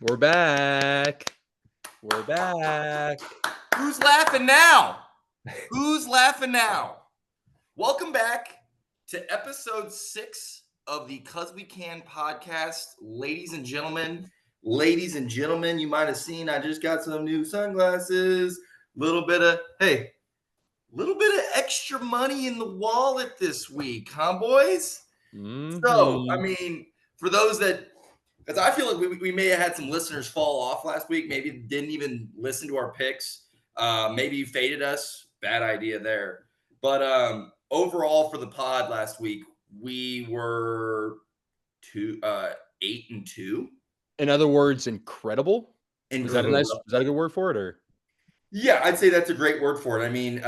We're back. We're back. Who's laughing now? Who's laughing now? Welcome back to episode 6 of the Cuz We Can podcast. Ladies and gentlemen, you might have seen I just got some new sunglasses. Little bit of extra money in the wallet this week, huh, boys? Mm-hmm. So, I mean, for those that, because I feel like we may have had some listeners fall off last week, maybe didn't even listen to our picks. Maybe you faded us. Bad idea there. But overall for the pod last week, we were 8-2. In other words, incredible. Is that a good word for it, or? Yeah, I'd say that's a great word for it. I mean,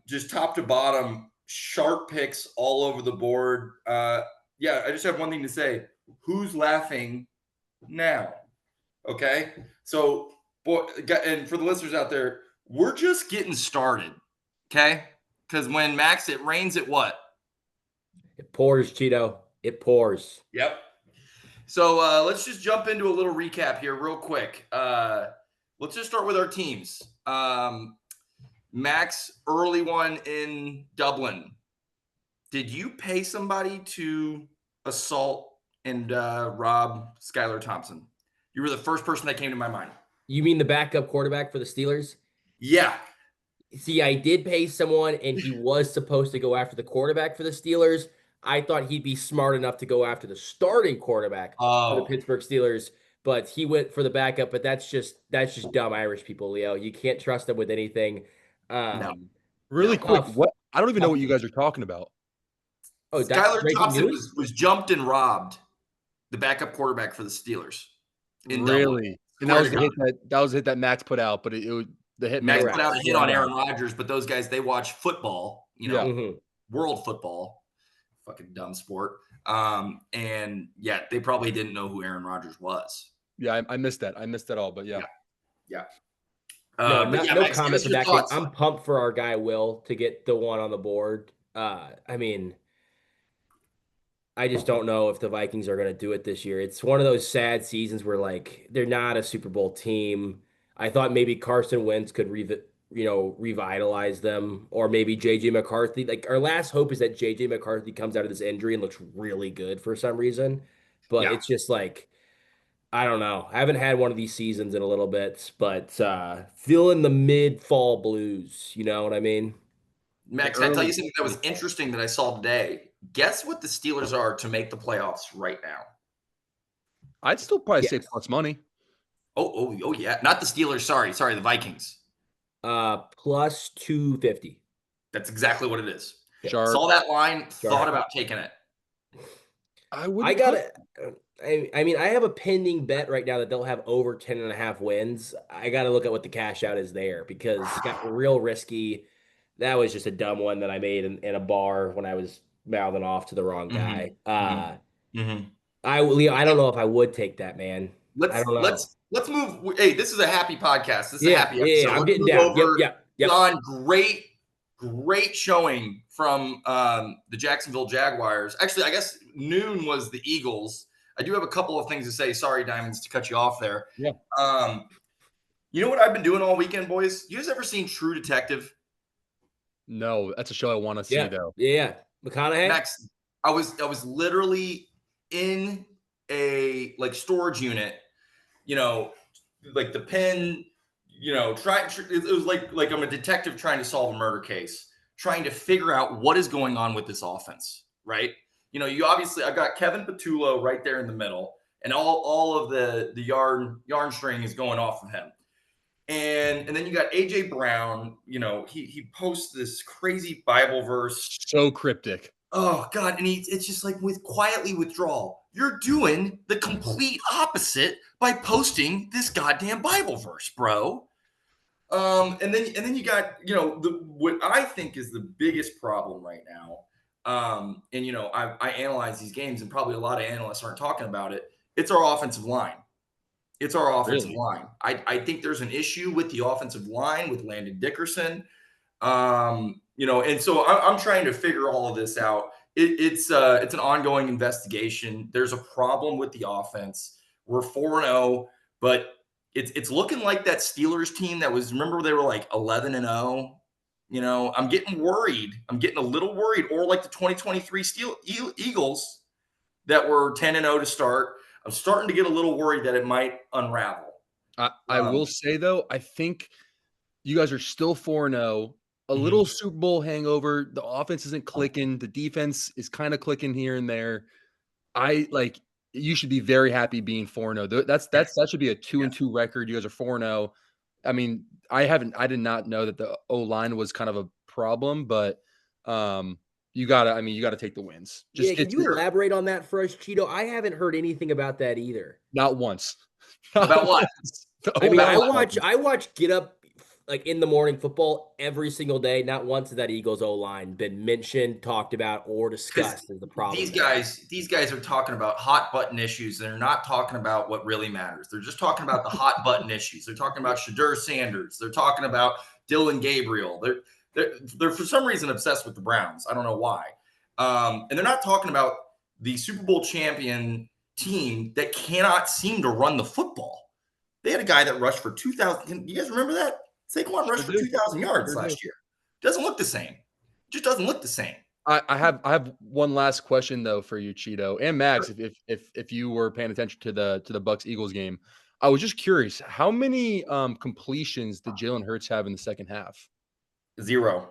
just top to bottom, sharp picks all over the board. Yeah, I just have one thing to say. Who's laughing now? Okay, so and for the listeners out there, we're just getting started. Okay, because when Max, it rains at what? It pours, Cheeto. It pours. Yep. So let's just jump into a little recap here real quick. Let's just start with our teams. Max, early one in Dublin. Did you pay somebody to assault and rob Skylar Thompson? You were the first person that came to my mind. You mean the backup quarterback for the Steelers? Yeah. See, I did pay someone, and he was supposed to go after the quarterback for the Steelers. I thought he'd be smart enough to go after the starting quarterback for the Pittsburgh Steelers, but he went for the backup. But that's just dumb Irish people, Leo. You can't trust them with anything. No. Really quick, what? I don't even know what you guys are talking about. Oh, Skylar Thompson was jumped and robbed, the backup quarterback for the Steelers. Really? And that was the hit that Max put out, but the hit Max put out a hit on Aaron Rodgers, but those guys, they watch football, world football, fucking dumb sport. And yeah, they probably didn't know who Aaron Rodgers was. Yeah, I missed that. I missed that all, but yeah. No comment for that game. I'm pumped for our guy Will to get the one on the board. I mean, I just don't know if the Vikings are going to do it this year. It's one of those sad seasons where, like, they're not a Super Bowl team. I thought maybe Carson Wentz could revitalize them, or maybe J.J. McCarthy. Like, our last hope is that J.J. McCarthy comes out of this injury and looks really good for some reason. But it's just like, I don't know. I haven't had one of these seasons in a little bit, but feeling the mid-fall blues. You know what I mean? Max, can I tell you something that was interesting that I saw today? Guess what the Steelers are to make the playoffs right now? I'd still probably say plus money. Oh yeah. Not the Steelers. Sorry, the Vikings. Plus 250. That's exactly what it is. Sure. Saw that line, thought about taking it. I mean, I have a pending bet right now that they'll have over 10.5 wins. I got to look at what the cash out is there because it got real risky. That was just a dumb one that I made in a bar when I was mouthing off to the wrong guy. I don't know if I would take that, man. Let's move. Hey, this is a happy podcast. This is a happy episode. Yeah, I'm getting down. Yep. John, great showing from the Jacksonville Jaguars. Actually, I guess noon was the Eagles. I do have a couple of things to say. Sorry, Diamonds, to cut you off there. Yeah. You know what I've been doing all weekend, boys? You guys ever seen True Detective? No, that's a show I want to see, though. Yeah. McConaughey? Max, I was literally in a storage unit, like the pen, it was like I'm a detective trying to solve a murder case, trying to figure out what is going on with this offense, right? You obviously, I've got Kevin Patullo right there in the middle, and all of the yarn string is going off of him. And then you got AJ Brown, he posts this crazy Bible verse. So cryptic. Oh God. And it's just like quietly withdrawal. You're doing the complete opposite by posting this goddamn Bible verse, bro. And then you got, what I think is the biggest problem right now. I analyze these games, and probably a lot of analysts aren't talking about it. It's our offensive line. It's our offensive line. I think there's an issue with the offensive line with Landon Dickerson. And so I'm trying to figure all of this out. It's an ongoing investigation. There's a problem with the offense. We're 4-0, But it's looking like that Steelers team that was, remember they were like 11-0. You know, I'm getting worried. I'm getting a little worried. Or like the 2023 Eagles that were 10-0 to start. I'm starting to get a little worried that it might unravel. I will say though, I think you guys are still 4-0, a little Super Bowl hangover. The offense isn't clicking. The defense is kind of clicking here and there. I like you should be very happy being 4-0. That should be a 2-2 record. You guys are 4-0. I mean, I did not know that the O-line was kind of a problem, but you gotta take the wins. Yeah, Just can it's you elaborate on that for us, Cheeto? I haven't heard anything about that either. not once. Not About what? once. The I mean, About O-line what? I watch Get Up like in the morning football every single day. Not once has that Eagles O line been mentioned, talked about, or Because discussed as the problem. these guys are talking about hot button issues. They're not talking about what really matters. They're just talking about the hot button issues. They're talking about Shadur Sanders. They're talking about Dylan Gabriel. They're for some reason obsessed with the Browns. I don't know why. And they're not talking about the Super Bowl champion team that cannot seem to run the football. They had a guy that rushed for 2,000. You guys remember that? Saquon rushed for 2,000 yards last year. Doesn't look the same. Just doesn't look the same. I have one last question though for you, Cheeto and Max. If you were paying attention to the Bucks Eagles game, I was just curious how many completions did Jalen Hurts have in the second half? Zero.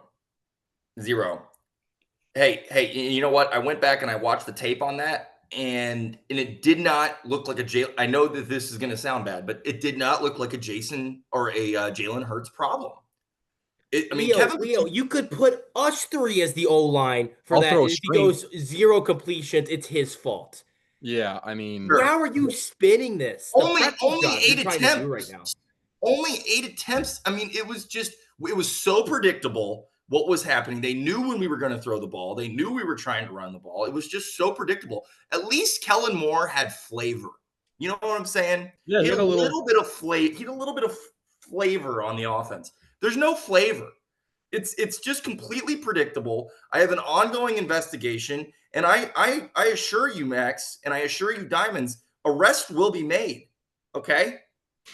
Hey, you know what? I went back and I watched the tape on that, and it did not look like a Jalen. I know that this is going to sound bad, but it did not look like a Jason or a Jalen Hurts problem. Leo, you could put us three as the O line for I'll that. throw a And if he string. goes 0 completions, it's his fault. Yeah, I mean, Sure. How are you spinning this? The only pretzel job eight you're trying to do right now. attempts. Only 8 attempts. I mean, it was so predictable what was happening. They knew when we were going to throw the ball. They knew we were trying to run the ball. It was just so predictable. At least Kellen Moore had flavor. You know what I'm saying? yeah, He had a little bit of flavor. He had a little bit of flavor on the offense. There's no flavor. It's just completely predictable. I have an ongoing investigation, and I assure you, Max, and I assure you, Diamonds, arrest will be made. Okay,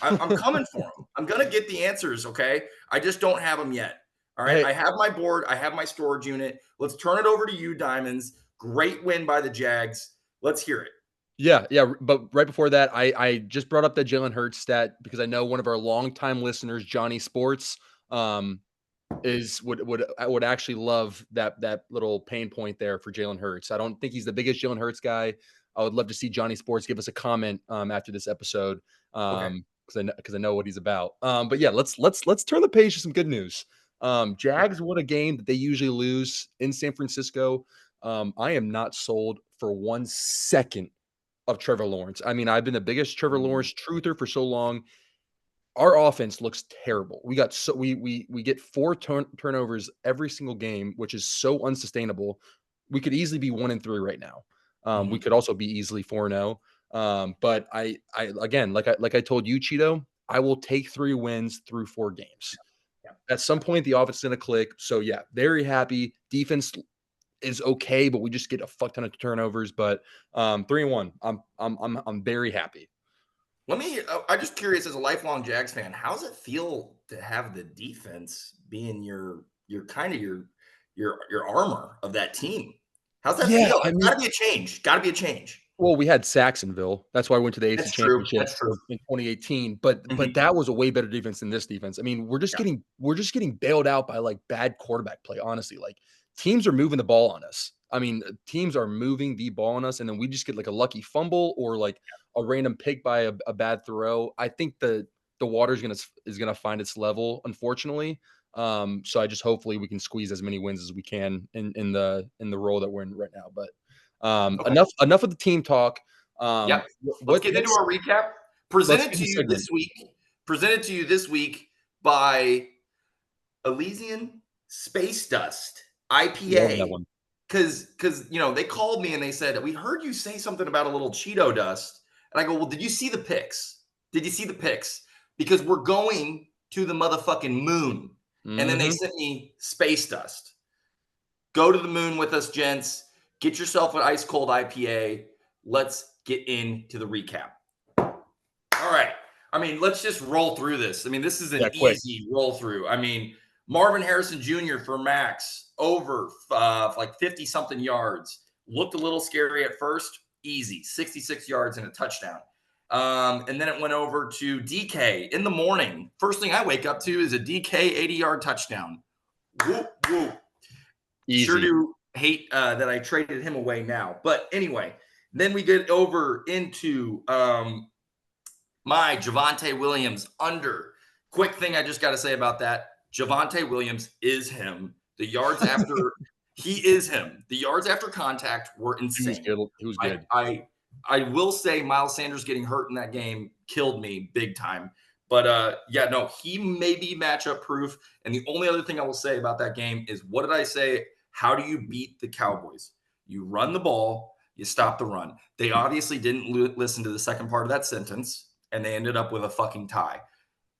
I'm coming for them. I'm gonna get the answers. Okay, I just don't have them yet. All right, Hey. I have my board. I have my storage unit. Let's turn it over to you, Diamonds. Great win by the Jags. Let's hear it. Yeah, but right before that, I just brought up the Jalen Hurts stat because I know one of our longtime listeners, Johnny Sports, would actually love that little pain point there for Jalen Hurts. I don't think he's the biggest Jalen Hurts guy. I would love to see Johnny Sports give us a comment after this episode because I know what he's about. But yeah, let's turn the page to some good news. Jags won a game that they usually lose in San Francisco. I am not sold for 1 second of Trevor Lawrence. I mean, I've been the biggest Trevor Lawrence truther for so long. Our offense looks terrible. We get 4 turnovers every single game, which is so unsustainable. We could easily be 1-3 right now. We could also be easily 4-0. But I again, like I told you, Cheeto, I will take 3 wins through 4 games. Yeah. At some point, the offense is going to click. So yeah, very happy. Defense is okay, but we just get a fuck ton of turnovers. But 3-1, I'm very happy. I'm just curious as a lifelong Jags fan, how does it feel to have the defense being your kind of your armor of that team? How's that feel? I mean, Got to be a change. Got to be a change. Well, we had Saxonville. That's why I went to the AFC That's true. Championship That's true. in 2018. But that was a way better defense than this defense. I mean, we're just getting bailed out by like bad quarterback play. Honestly, like teams are moving the ball on us. I mean, teams are moving the ball on us, and then we just get like a lucky fumble or like a random pick by a bad throw. I think the water is gonna find its level, unfortunately. So I just hopefully we can squeeze as many wins as we can in the role that we're in right now. But Okay. enough of the team talk. Yep. Let's get into our recap. Presented to you this week by Elysian Space Dust Love that IPA. one. Because they called me and they said, we heard you say something about a little Cheeto dust. And I go, well, did you see the pics? Because we're going to the motherfucking moon. And then they sent me space dust. Go to the moon with us, gents. Get yourself an ice cold IPA. Let's get into the recap. All right. I mean, let's just roll through this. I mean, this is an quick. easy roll through. I mean, Marvin Harrison Jr. for Max over like 50 something yards. Looked a little scary at first. Easy, 66 yards and a touchdown. And then it went over to DK in the morning. First thing I wake up to is a DK 80-yard touchdown. Whoop, whoop. Easy. Sure do hate that I traded him away now. But anyway, then we get over into my Javonte Williams under. Quick thing I just got to say about that. Javonte Williams is him. The yards after he is him. The yards after contact were insane. He was good. I will say Miles Sanders getting hurt in that game killed me big time. But yeah, no, he may be matchup proof. And the only other thing I will say about that game is, what did I say? How do you beat the Cowboys? You run the ball, you stop the run. They obviously didn't listen to the second part of that sentence, and they ended up with a fucking tie.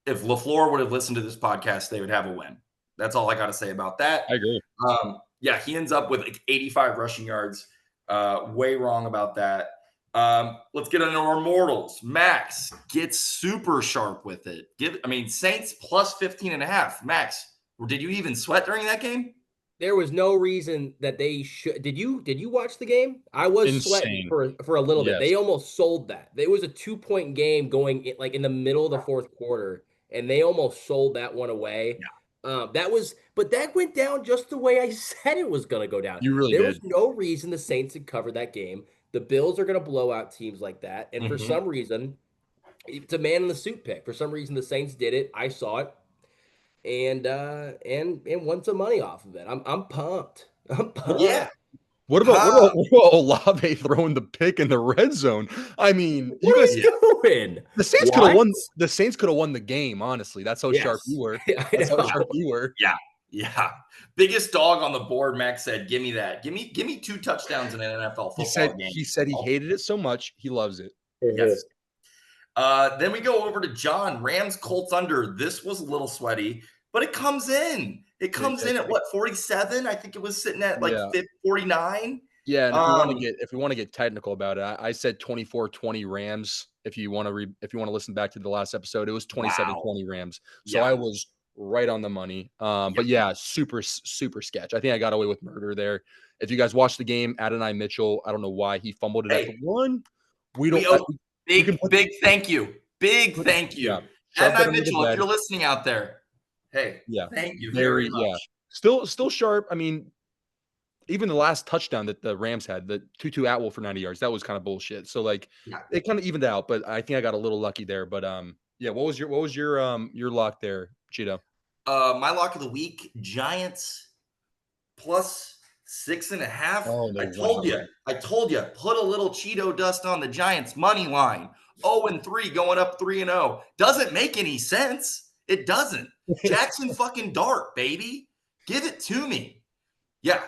If LaFleur would have listened to this podcast, they would have a win. That's all I got to say about that. I agree. Yeah, he ends up with like 85 rushing yards. Way wrong about that. Let's get into our mortals. Max gets super sharp with it. Saints plus 15.5. Max, did you even sweat during that game? There was no reason that they should. Did you watch the game? I was sweating for a little bit. They almost sold that. It was a 2-point game going in the middle of the fourth quarter, and they almost sold that one away. Yeah. But that went down just the way I said it was going to go down. There was no reason the Saints had covered that game. The Bills are going to blow out teams like that, and for some reason, it's a man in the suit pick. For some reason, the Saints did it. I saw it. And won some money off of it. I'm pumped. I'm pumped. Yeah. What about Olave throwing the pick in the red zone? I mean, what are you doing? The Saints could have won. The Saints could have won the game. Honestly, that's how sharp you were. That's how sharp you were. Yeah. Biggest dog on the board. Max said, "Give me that. Give me 2 touchdowns in an NFL football game." He said he hated it so much he loves it. Yes. Then we go over to John. Rams Colts under. This was a little sweaty, but it comes in. It comes in at what, 47? I think it was sitting at 49. Yeah, and if we want to get technical about it, I said 24-20 Rams. If you want to listen back to the last episode, it was 27-20 Rams. So I was right on the money. But yeah, super sketch. I think I got away with murder there. If you guys watched the game, Adonai Mitchell, I don't know why he fumbled it at the one. Big thank you. Big thank you. Yeah. Adonai Mitchell, if you're listening out there, hey, thank you very much. Yeah. Still sharp. I mean, even the last touchdown that the Rams had, the Tutu Atwell for 90 yards, that was kind of bullshit. So it kind of evened out, but I think I got a little lucky there. But yeah, what was your lock there, Cheeto? My lock of the week, Giants plus 6.5. Oh, no, I told you, put a little Cheeto dust on the Giants money line. 0-3 going up 3-0. Doesn't make any sense. It doesn't. Jackson fucking Dart, baby. Give it to me. Yeah.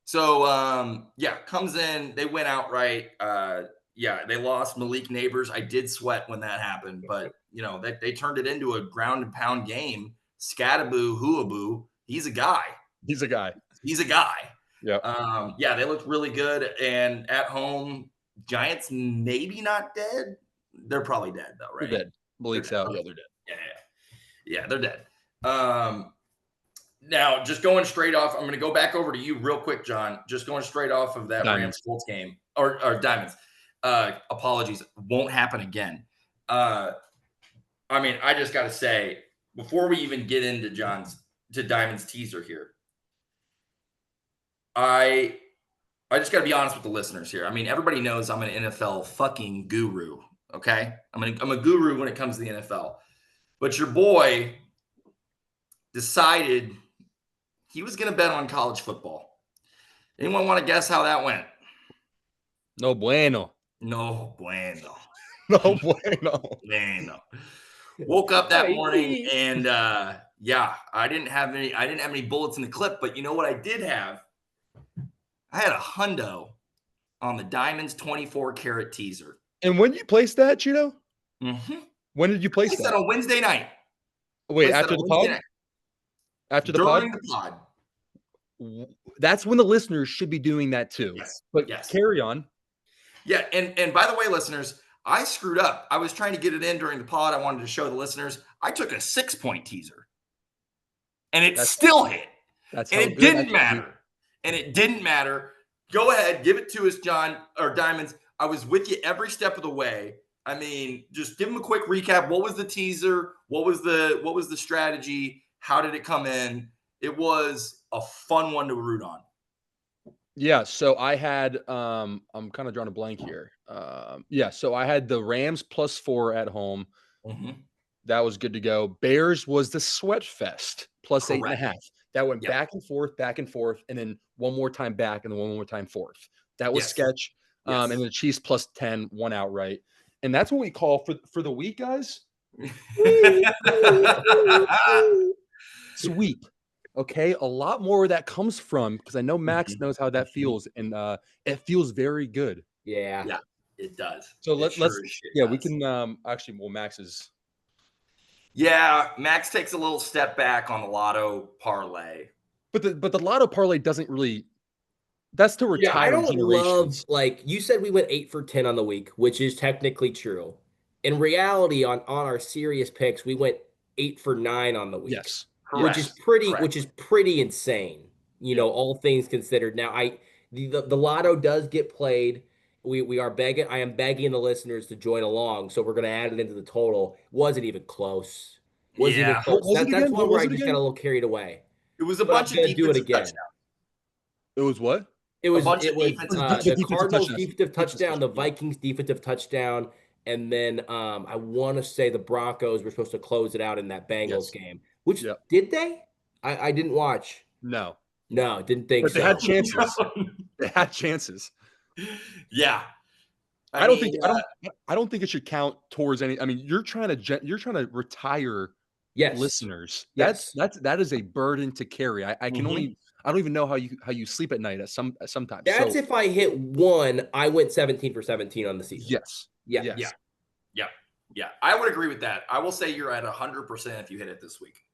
So comes in. They went outright. They lost Malik Neighbors. I did sweat when that happened, but they turned it into a ground and pound game. Scattaboo, Huaboo. He's a guy. Yeah. They looked really good. And at home, Giants maybe not dead. They're probably dead though, right? They're dead. Malik's out. Yeah, they're dead. Yeah, they're dead. Now, just going straight off, I'm going to go back over to you real quick, John. Just going straight off of that Rams Colts game or Diamonds. Apologies, won't happen again. I just got to say, before we even get into Diamond's teaser here, I just got to be honest with the listeners here. I mean, everybody knows I'm an NFL fucking guru. Okay, I'm a guru when it comes to the NFL, but your boy decided he was going to bet on college football. Anyone want to guess how that went? No bueno. Woke up that morning and I didn't have any bullets in the clip, but you know what I did have? I had a hundo on the Diamonds 24-karat teaser. And when did you place that, Cheeto? Mm-hmm. When did you place that? On Wednesday night. Wait, after the pod? During the pod. That's when the listeners should be doing that too. Yes. But carry on. Yeah, and by the way, listeners, I screwed up. I was trying to get it in during the pod. I wanted to show the listeners. I took a 6-point teaser, and it still hit. That's and how it good. didn't matter. And it didn't matter. Go ahead, give it to us, John or Diamonds. I was with you every step of the way. I mean, just give them a quick recap. What was the teaser? What was the strategy? How did it come in? It was a fun one to root on. Yeah, so I had I'm kind of drawing a blank here. Yeah, so I had the Rams +4 at home. Mm-hmm. That was good to go. Bears was the sweat fest Correct. +8.5. That went Yep. back and forth, and then one more time back, and then one more time forth. That was Yes. sketch. Yes. And the Chiefs +10 won outright. And that's what we call for the week, guys. Sweep. Okay, a lot more of that comes from because I know Max knows how that feels, and it feels very good. Yeah. Yeah, it does. So It let's sure as shit yeah, we does. can actually well Max is Yeah, Max takes a little step back on the lotto parlay. but the lotto parlay doesn't really that's to Yeah, I retire don't love generations. like you said we went 8 for 10 on the week, which is technically true. In reality, on our serious picks, we went 8 for 9 on the week, Yes. which Correct. is pretty Correct. which is pretty insane, you know, all things considered. Now the lotto does get played. I am begging the listeners to join along, so we're gonna add it into the total. Wasn't even close. Wasn't even Yeah. What close. was it That's again? one What where was I it just got again? a little carried away. It was a But I'm bunch of gonna do it defensive again. touchdowns. It was what? It A was bunch it of was defensive The the touchdowns. defensive Cardinals touchdowns. defensive touchdown, the Yeah. Vikings defensive touchdown, and then I want to say the Broncos were supposed to close it out in that Bengals Yes. game. Which Yep. did they? I didn't watch. No. No, didn't think But they so. had chances. They had chances. Yeah. I don't think I don't think it should count towards any I mean, you're trying to retire Yes. listeners. Yes. That is a burden to carry. I can Mhm. only I don't even know how you sleep at night at sometimes. That's So if I hit one, I went 17 for 17 on the season. yes. Yeah. Yes. Yeah. Yeah. Yeah. I would agree with that. I will say you're at 100% if you hit it this week.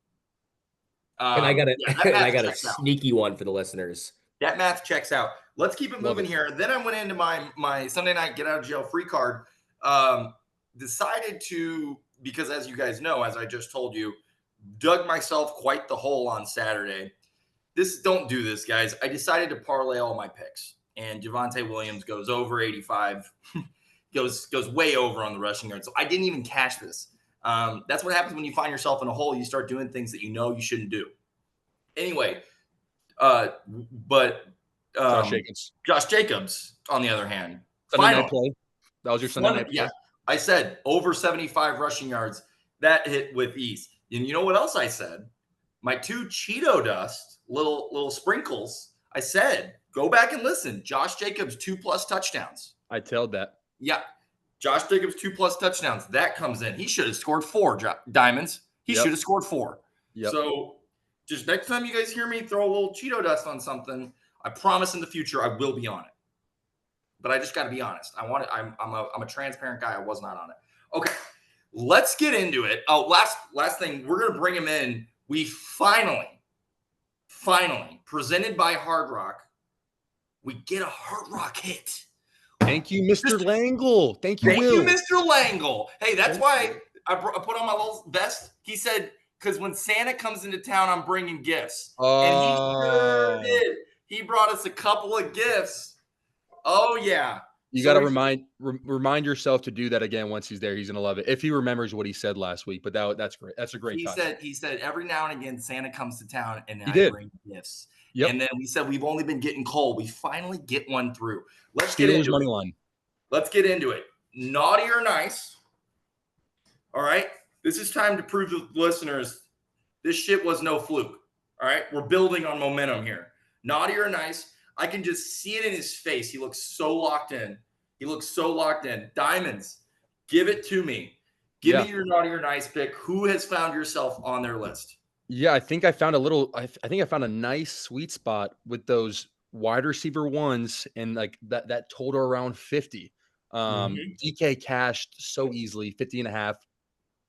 And I got a Yeah, that and I math got a checks out. sneaky one for the listeners. That math checks out. Let's keep it Love moving it. here. Then I went into my Sunday night get out of jail free card. Decided to, because as you guys know, as I just told you, dug myself quite the hole on Saturday. Don't do this, guys. I decided to parlay all my picks, and Javonte Williams goes over 85, goes way over on the rushing yard. So I didn't even cash this. That's what happens when you find yourself in a hole. You start doing things that you know you shouldn't do. Anyway, but Josh Jacobs, on the other hand, Sunday night play. That was your Sunday night play. Yeah, I said over 75 rushing yards. That hit with ease. And you know what else I said? My 2 Cheeto dust, little sprinkles. I said, go back and listen. Josh Jacobs 2+ touchdowns. I tailed that. Yeah, Josh Jacobs 2+ touchdowns. That comes in. He should have scored 4 diamonds. He should have scored 4. Yep. So just next time you guys hear me throw a little Cheeto dust on something, I promise in the future I will be on it. But I just got to be honest. I'm a transparent guy. I was not on it. Okay, let's get into it. Oh, last thing, we're gonna bring him in. We finally, presented by Hard Rock, we get a Hard Rock hit. Thank you, Mr. Langle. Thank you, Thank Will. you, Mr. Langle. Hey, that's why I put on my little vest. He said, because when Santa comes into town, I'm bringing gifts. And he sure did. He brought us a couple of gifts. Oh, yeah. You got to remind yourself to do that again once he's there. He's going to love it. If he remembers what he said last week, but that's great. That's a great touch. He said every now and again, Santa comes to town and I bring gifts. Yep. And then we said, we've only been getting coal. We finally get one through. Let's Steelers get into money it. line. Let's get into it. Naughty or nice. All right. This is time to prove to the listeners this shit was no fluke. All right. We're building on momentum here. Naughty or nice. I can just see it in his face. He looks so locked in. Diamonds, give it to me. Give me your naughty or nice pick. Who has found yourself on their list? Yeah, I think I found I think I found a nice sweet spot with those wide receiver ones and like that total around 50. DK cashed so easily, 50.5.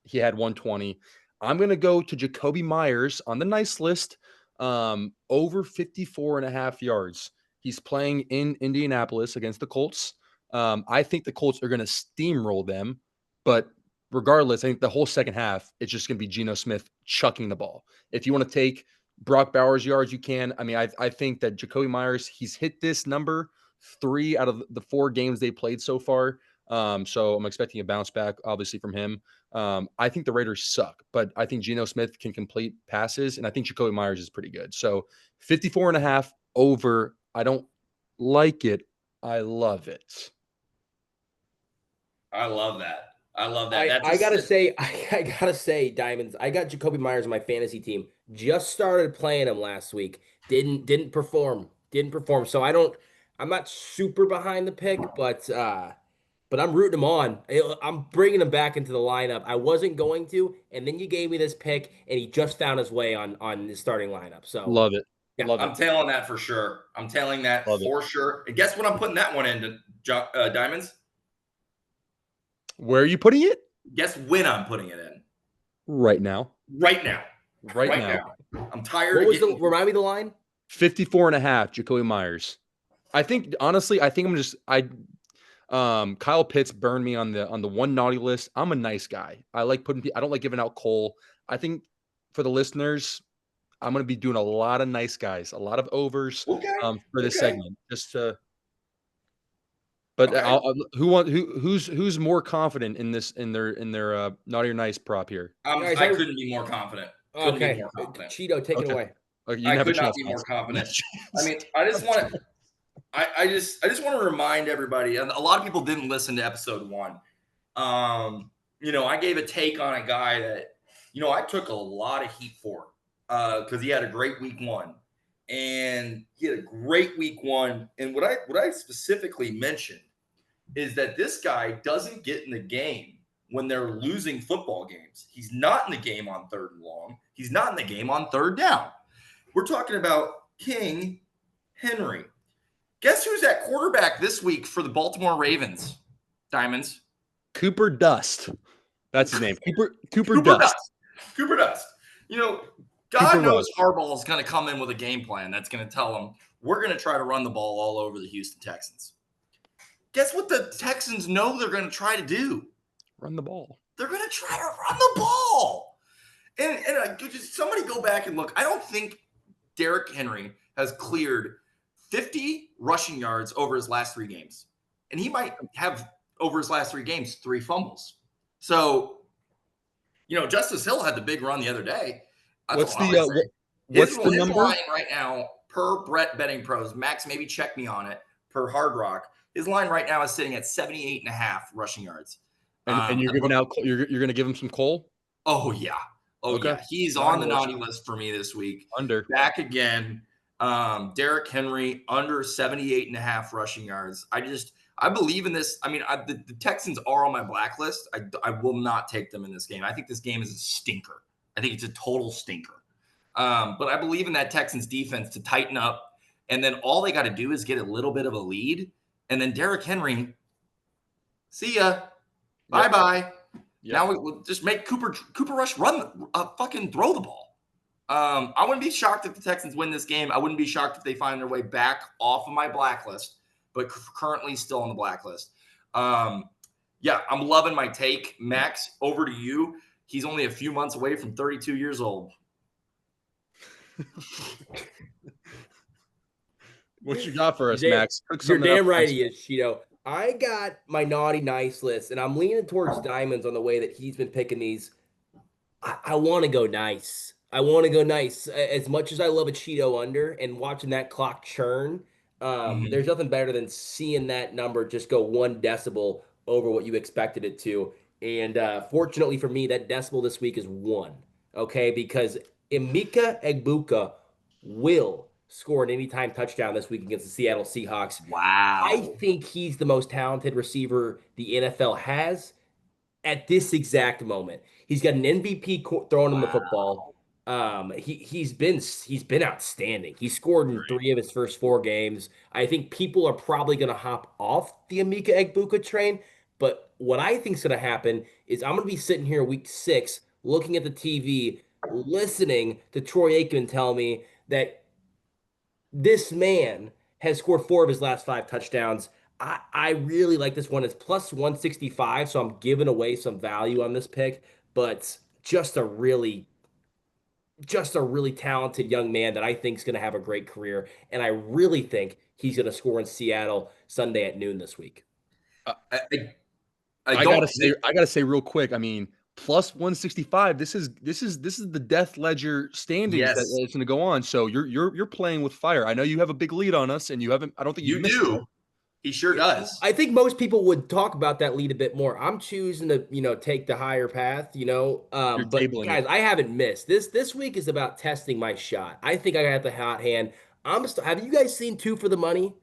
He had 120. I'm going to go to Jacoby Myers on the nice list, over 54.5 yards. He's playing in Indianapolis against the Colts. I think the Colts are going to steamroll them, but regardless, I think the whole second half, it's just going to be Geno Smith chucking the ball. If you want to take Brock Bowers yards, you can. I mean, I think that Jacoby Myers, he's hit this number 3 out of the 4 games they played so far. So I'm expecting a bounce back, obviously, from him. I think the Raiders suck, but I think Geno Smith can complete passes, and I think Jacoby Myers is pretty good. So 54.5 over. I don't like it. I love it. I love that. I love that. I gotta say, I gotta say, Diamonds. I got Jacoby Myers on my fantasy team. Just started playing him last week. Didn't perform. Didn't perform. So I'm not super behind the pick, but I'm rooting him on. I'm bringing him back into the lineup. I wasn't going to, and then you gave me this pick, and he just found his way on his starting lineup. So Love it. yeah, Love it. I'm tailing that for sure. I'm tailing that Love it. for sure. And guess what? I'm putting that one into Diamonds. Where are you putting it? Guess when I'm putting it in? Right now. Right now. Right now. I'm tired what of was getting remind me the line? 54.5, Jacoby Myers. I think honestly, Kyle Pitts burned me on the one naughty list. I'm a nice guy. I don't like giving out coal. I think for the listeners, I'm gonna be doing a lot of nice guys, a lot of overs for this segment. But who's more confident in this in their naughty or nice prop here? Guys, I couldn't be more confident. Couldn't be more confident. Cheeto, take it away. You I have could a not chance, be Max. more confident. I mean, I just want to. I just want to remind everybody, and a lot of people didn't listen to episode 1. I gave a take on a guy that, I took a lot of heat for because he had a great week 1. And he had a great week 1. And what I specifically mentioned is that this guy doesn't get in the game when they're losing football games. He's not in the game on 3rd and long. He's not in the game on 3rd down. We're talking about King Henry. Guess who's at quarterback this week for the Baltimore Ravens? Diamonds. Cooper Dust. That's his name. Cooper Dust. Dust. Cooper Dust. God knows Harbaugh is going to come in with a game plan that's going to tell him, we're going to try to run the ball all over the Houston Texans. Guess what the Texans know they're going to try to do? Run the ball. They're going to try to run the ball. And just somebody go back and look. I don't think Derrick Henry has cleared 50 rushing yards over his last 3 games. And he might have, over his last 3 games, 3 fumbles. So, Justice Hill had the big run the other day. What's the number? Line right now, per Brett Betting Pros, Max, maybe check me on it, per Hard Rock, his line right now is sitting at 78.5 rushing yards. And you're giving out, you're going to give him some coal? Oh, yeah. Yeah. He's on the naughty list for me this week. Under. Back again. Derrick Henry under 78.5 rushing yards. I believe in this. I mean, the Texans are on my blacklist. I will not take them in this game. I think this game is a stinker. I think it's a total stinker. But I believe in that Texans defense to tighten up. And then all they got to do is get a little bit of a lead. And then Derrick Henry, see ya. Bye-bye. Yep. Now we'll just make Cooper Rush fucking throw the ball. I wouldn't be shocked if the Texans win this game. I wouldn't be shocked if they find their way back off of my blacklist, but currently still on the blacklist. I'm loving my take. Max, over to you. He's only a few months away from 32 years old. What you got for us, Max? You're damn right he is, Cheeto. I got my naughty nice list, and I'm leaning towards Diamonds on the way that he's been picking these. I want to go nice. As much as I love a Cheeto under and watching that clock churn, there's nothing better than seeing that number just go 1 decibel over what you expected it to. And fortunately for me, that decibel this week is 1. Okay, because Emeka Egbuka will score an anytime touchdown this week against the Seattle Seahawks. Wow. I think he's the most talented receiver the NFL has at this exact moment. He's got an MVP throwing him the football. He's been outstanding. He scored in 3 of his first 4 games. I think people are probably going to hop off the Emeka Egbuka train, but what I think is going to happen is I'm going to be sitting here week 6 looking at the TV, listening to Troy Aikman tell me that this man has scored 4 of his last 5 touchdowns. I really like this one. It's plus 165, so I'm giving away some value on this pick, but just a really talented young man that I think is going to have a great career. And I really think he's going to score in Seattle Sunday at noon this week. Uh, I I don't. gotta say real quick. I mean, plus 165. This is the death ledger standings that Yes, it's going to go on. So you're playing with fire. I know you have a big lead on us, and you haven't. I don't think you've you missed do. yet. He sure does. I think most people would talk about that lead a bit more. I'm choosing to, take the higher path, You're but tabling guys, it. I haven't missed. This week is about testing my shot. I think I got the hot hand. Have you guys seen Two for the Money,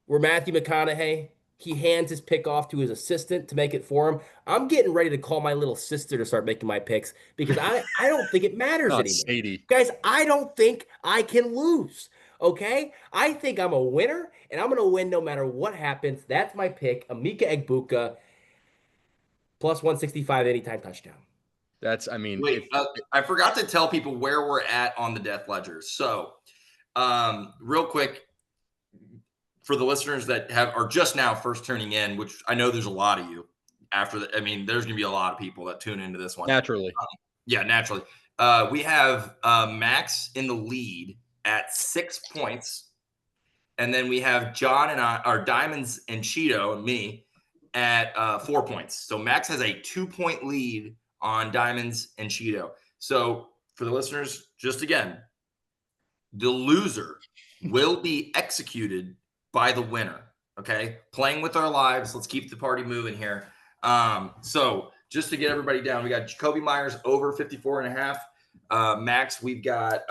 where Matthew McConaughey he hands his pick off to his assistant to make it for him? I'm getting ready to call my little sister to start making my picks because I don't think it matters Not anymore. Sadie. Guys, I don't think I can lose. Okay? I think I'm a winner and I'm going to win no matter what happens. That's my pick. Amika Egbuka plus 165 anytime touchdown. That's. I mean, Wait, if I forgot to tell people where we're at on the death ledger. So, real quick, for the listeners that are just now first tuning in, which I know there's a lot of you. After that, I mean, there's going to be a lot of people that tune into this one. naturally, Yeah, naturally. We have Max in the lead at 6 points. And then we have John and our Diamonds and Cheeto and me at 4 points. So Max has a 2 point lead on Diamonds and Cheeto. So for the listeners, just again, the loser will be executed by the winner. Okay. Playing with our lives. Let's keep the party moving here. So just to get everybody down, we got Jacoby Myers over 54.5. Max, we've got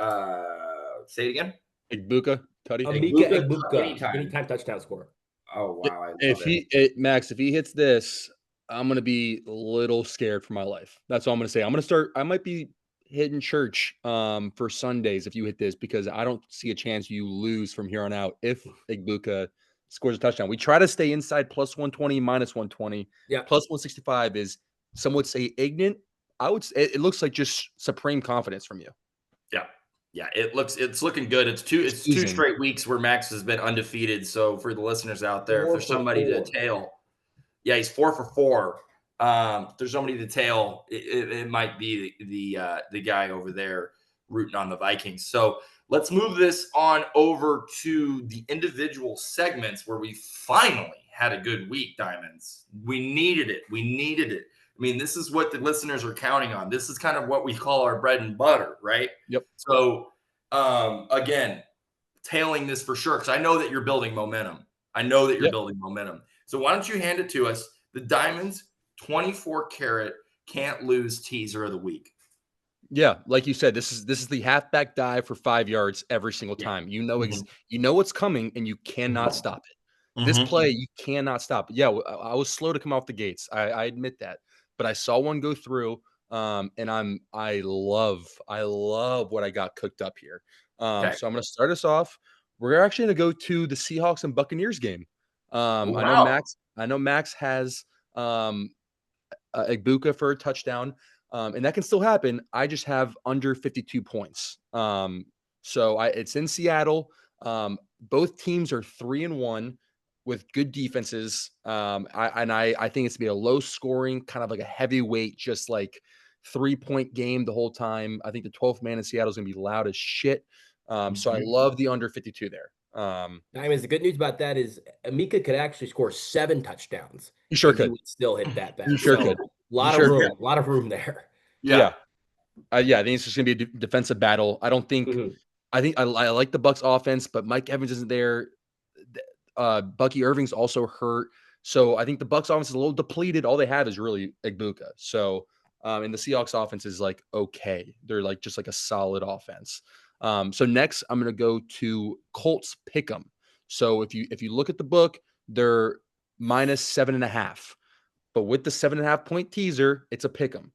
say it again. Igbuka, Tutty. Amika Egbuka Egbuka anytime. anytime touchdown score. Oh wow, I If love it. Max, if he hits this, I'm gonna be a little scared for my life. That's all I'm gonna say. I'm gonna start. I might be hitting church for Sundays if you hit this because I don't see a chance you lose from here on out if Igbuka scores a touchdown. We try to stay inside plus 120, minus 120. Yeah. Plus 165 is some would say ignorant. I would say it looks like just supreme confidence from you. Yeah. Yeah, it's looking good. It's two Oozing. straight weeks where Max has been undefeated. So for the listeners out there, if Four there's for somebody to four. tail, yeah, he's 4 for 4. If there's somebody to tail, it might be the guy over there rooting on the Vikings. So let's move this on over to the individual segments where we finally had a good week, Diamonds. We needed it. We needed it. I mean, this is what the listeners are counting on. This is kind of what we call our bread and butter, right? Yep. So, again, tailing this for sure, because I know that you're building momentum. I know that you're Yep. building momentum. So why don't you hand it to us? The Diamonds 24 karat can't lose teaser of the week. Yeah, like you said, this is the halfback dive for 5 yards every single Yeah. time. You know Mhm. you know what's coming and you cannot stop it. This play, you cannot stop it. Yeah, I was slow to come off the gates. I admit that. But I saw one go through and I love what I got cooked up here. Okay. So I'm going to start us off. We're actually going to go to the Seahawks and Buccaneers game. Oh, I know wow. Max has Egbuka for a touchdown. And that can still happen. I just have under 52 points. So it's in Seattle. Both teams are 3-1 with good defenses. I think it's gonna be a low scoring, kind of like a heavyweight, just like 3-point game the whole time. I think the 12th man in Seattle is gonna be loud as shit. So I Mhm. love the under 52 there. Diamonds, the good news about that is Amika could actually score 7 touchdowns You sure and he could. would still hit that You bet. sure So could. a You lot of sure room, could. a lot of room there. Yeah. Yeah, I think it's just gonna be a defensive battle. I don't think Mhm. I think I like the Bucks offense, but Mike Evans isn't there. Bucky Irving's also hurt, so I think the Bucks offense is a little depleted. All they have is really Igbuka. So, and the Seahawks offense is like okay, they're like just like a solid offense. So next, I'm gonna go to Colts Pick'em. So if you look at the book, they're minus 7.5, but with the 7.5 point teaser, it's a pick'em.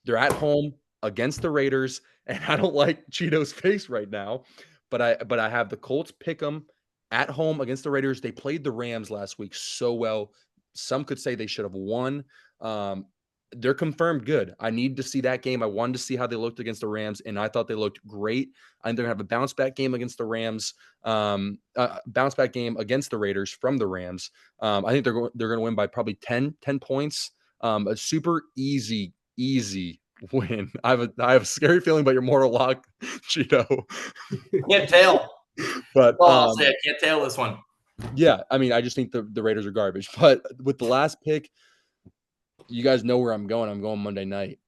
They're at home against the Raiders, and I don't like Cheeto's face right now, but I have the Colts pick 'em at home against the Raiders. They played the Rams last week so well. Some could say they should have won. Um, they're confirmed good. I need to see that game. I wanted to see how they looked against the Rams, and I thought they looked great. I think they're gonna have a bounce back game against the Rams, bounce back game against the Raiders from the Rams. I think they're gonna win by probably 10 points. A super easy win. I have a scary feeling about your mortal lock, Cheeto. Can't tell. But well, I'll say I can't tell this one. Yeah, I mean, I just think the Raiders are garbage. But with the last pick, you guys know where I'm going. I'm going Monday night.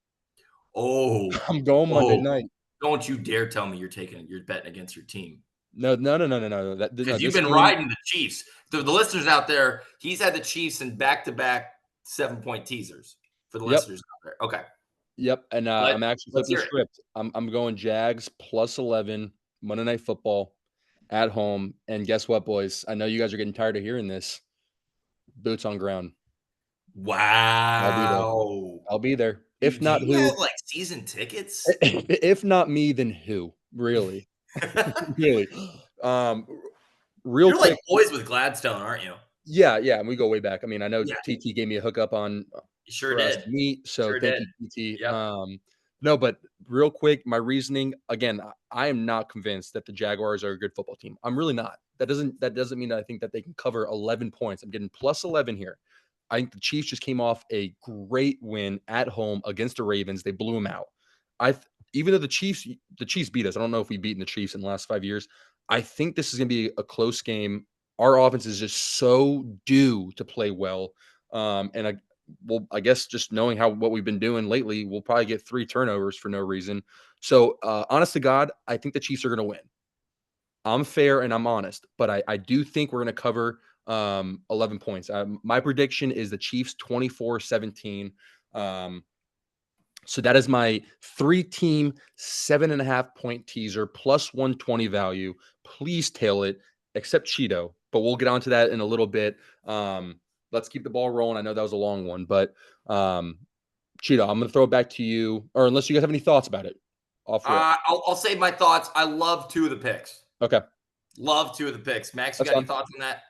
Oh, I'm going Monday night. Don't you dare tell me you're betting against your team. No. Because you've been riding the Chiefs. The listeners out there, he's had the Chiefs in back-to-back 7-point teasers for the listeners out there. Okay. Yep, and I'm actually flipping the script. I'm going Jags plus 11 Monday Night Football at home. And guess what, boys? I know you guys are getting tired of hearing this. Boots on ground. Wow. I'll be there. If not who? Have, like, season tickets? If not me, then who? Really? Really? You're quick, like boys with Gladstone, aren't you? Yeah, and we go way back. I mean, I know TT gave me a hookup on sure did. Meet, so thank you, TT. Yep. No, but real quick, my reasoning again, I am not convinced that the Jaguars are a good football team. I'm really not. That doesn't mean that I think that they can cover 11 points. I'm getting plus 11 here. I think the Chiefs just came off a great win at home against the Ravens. They blew them out. Even though the Chiefs beat us, I don't know if we've beaten the Chiefs in the last 5 years. I think this is going to be a close game. Our offense is just so due to play well. And I guess just knowing what we've been doing lately, we'll probably get 3 turnovers for no reason. So, honest to God, I think the Chiefs are going to win. I'm fair and I'm honest, but I do think we're going to cover 11 points. My prediction is the Chiefs 24-17. So that is my 3-team 7.5 point teaser plus 120 value. Please tail it, except Cheeto, but we'll get onto that in a little bit. Let's keep the ball rolling. I know that was a long one, but Cheeto, I'm going to throw it back to you, or unless you guys have any thoughts about it. I'll save my thoughts. I love 2 of the picks. Okay. Love 2 of the picks. Max, you got any thoughts on that?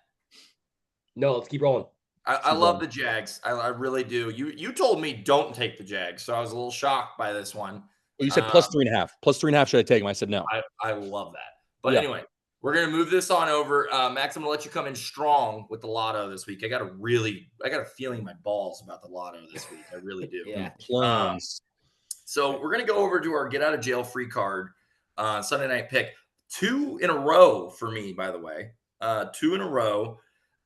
No, let's keep rolling. I love the Jags. I really do. You told me don't take the Jags, so I was a little shocked by this one. Well, you said plus 3.5. Plus 3.5 should I take them? I said no. I love that. But anyway, we're going to move this on over. Max, I'm going to let you come in strong with the lotto this week. I got a feeling in my balls about the lotto this week. I really do. Yeah. So we're going to go over to our get out of jail free card Sunday night pick. 2 in a row for me, by the way. 2 in a row.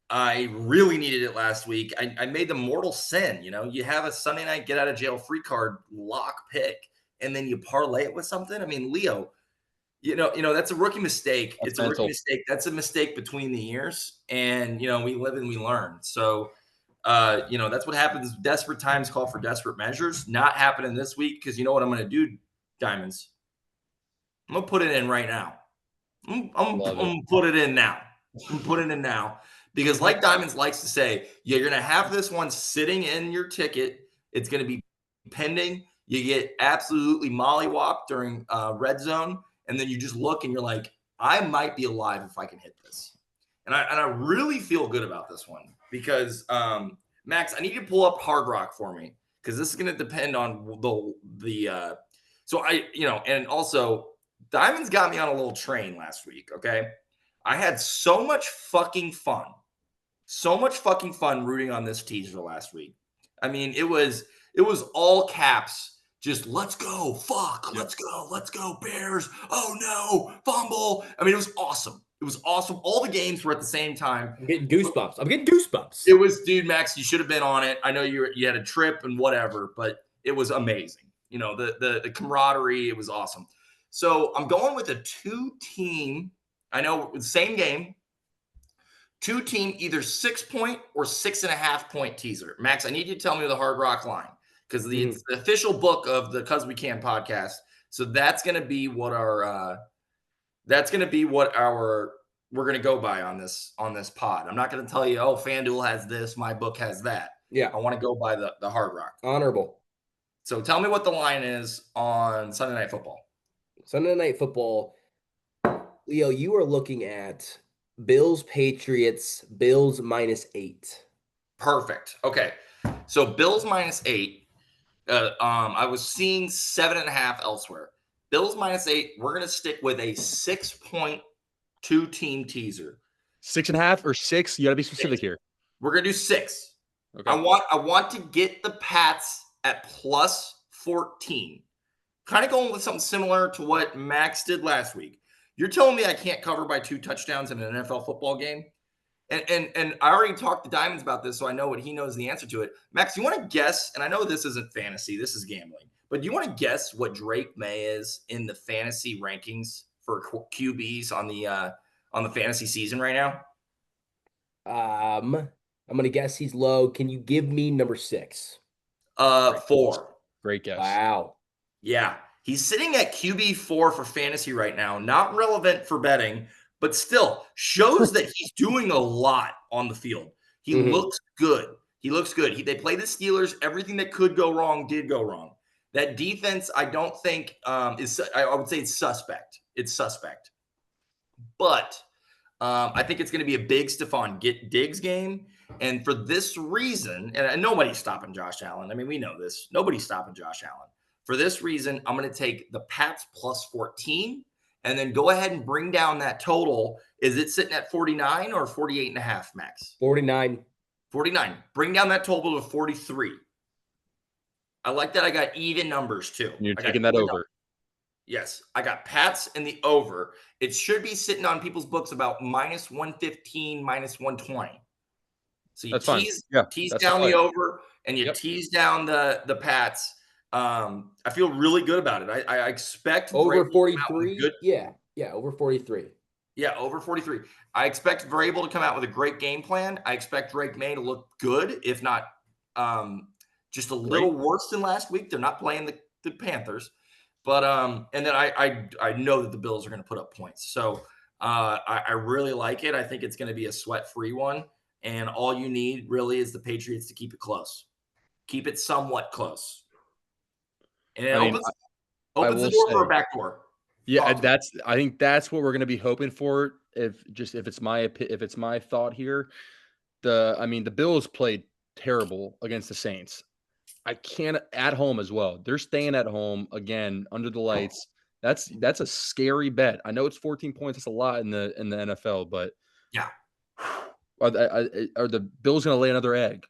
I really needed it last week. I made the mortal sin. You have a Sunday night get out of jail free card lock pick, and then you parlay it with something. I mean, Leo, that's a rookie mistake. It's a rookie mistake. That's a mistake between the years, and we live and we learn. So, that's what happens. Desperate times call for desperate measures. Not happening this week because you know what I'm going to do, Diamonds. I'm gonna put it in right now. I'm gonna put it in now. I'm putting it in now. Because like Diamonds likes to say, you're going to have this one sitting in your ticket. It's going to be pending. You get absolutely mollywopped during red zone. And then you just look and you're like, I might be alive if I can hit this. And I really feel good about this one because, Max, I need you to pull up Hard Rock for me because this is going to depend on and also Diamonds got me on a little train last week, okay? I had so much fucking fun rooting on this teaser last week. I mean, it was all caps, just let's go, fuck, let's go, Bears. Oh no, fumble. I mean, it was awesome. All the games were at the same time. I'm getting goosebumps. It was, dude, Max, you should have been on it. I know you had a trip and whatever, but it was amazing. The camaraderie, it was awesome. So I'm going with a 2-team. I know the same game. 2-team, either 6-point or 6.5 point teaser. Max, I need you to tell me the Hard Rock line because it's the official book of the Cuz We Can podcast. So that's going to be what we're going to go by on this pod. I'm not going to tell you, FanDuel has this, my book has that. Yeah. I want to go by the Hard Rock. Honorable. So tell me what the line is on Sunday Night Football. Sunday Night Football, Leo, you are looking at Bills, Patriots, Bills -8. Perfect. Okay. So Bills -8. I was seeing 7.5 elsewhere. Bills -8. We're gonna stick with a 6.2 team teaser. 6.5 or 6? You got to be specific 6. here. We're gonna do 6. Okay. I want to get the Pats at +14. Kind of going with something similar to what Max did last week. You're telling me I can't cover by 2 touchdowns in an NFL football game? And I already talked to Diamonds about this, so I know what he knows the answer to it. Max, you want to guess? And I know this isn't fantasy, this is gambling. But do you want to guess what Drake May is in the fantasy rankings for QBs on the fantasy season right now? I'm gonna guess he's low. Can you give me number 6? Great 4. Great guess. Wow. Yeah. He's sitting at QB4 for fantasy right now. Not relevant for betting, but still shows that he's doing a lot on the field. He looks good. He looks good. They played the Steelers. Everything that could go wrong did go wrong. That defense, I don't think is. I would say it's suspect. It's suspect. But I think it's going to be a big Stephon Diggs game. And for this reason, and nobody's stopping Josh Allen. I mean, we know this. Nobody's stopping Josh Allen. For this reason, I'm going to take the Pats +14 and then go ahead and bring down that total. Is it sitting at 49 or 48.5, Max? 49. 49. Bring down that total to 43. I like that I got even numbers too. You're taking that over. Yes, I got Pats in the over. It should be sitting on people's books about -115, -120. So you tease down the over and you tease down the Pats. I feel really good about it. I expect over 43. Yeah, over 43. Yeah, over 43. I expect Vrabel to come out with a great game plan. I expect Drake May to look good, if not just a little worse than last week. They're not playing the Panthers. But and then I know that the Bills are going to put up points. So I really like it. I think it's going to be a sweat-free one. And all you need really is the Patriots to keep it close. Keep it somewhat close. And it opens the door for a backdoor. Yeah, I think that's what we're going to be hoping for. If it's my thought here, the Bills played terrible against the Saints. I can't at home as well. They're staying at home again under the lights. That's a scary bet. I know it's 14 points. That's a lot in the NFL, but yeah, are the Bills going to lay another egg?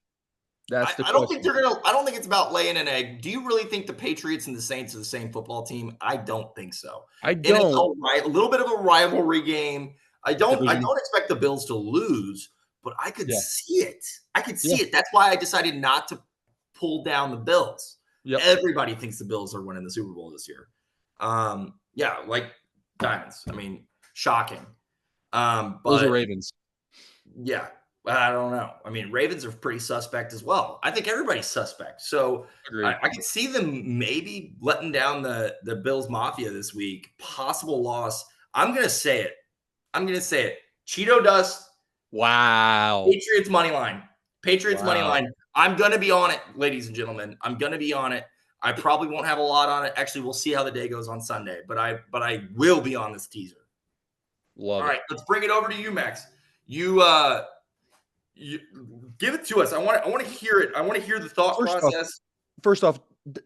That's the I don't think they're gonna. I don't think it's about laying an egg. Do you really think the Patriots and the Saints are the same football team? I don't think so. I don't. A little bit of a rivalry game. I don't expect the Bills to lose, but I could see it. I could see it. That's why I decided not to pull down the Bills. Yep. Everybody thinks the Bills are winning the Super Bowl this year. Yeah, like Diamonds. I mean, shocking. But those are Ravens. Yeah. I don't know. I mean, Ravens are pretty suspect as well. I think everybody's suspect. So I can see them maybe letting down the Bills Mafia this week. Possible loss. I'm going to say it. Cheeto dust. Wow. Patriots money line. Money line. I'm going to be on it, ladies and gentlemen. I'm going to be on it. I probably won't have a lot on it. Actually, we'll see how the day goes on Sunday. But I will be on this teaser. Love it. All right, let's bring it over to you, Max. You give it to us. I want to hear it. I want to hear the thought process. First off,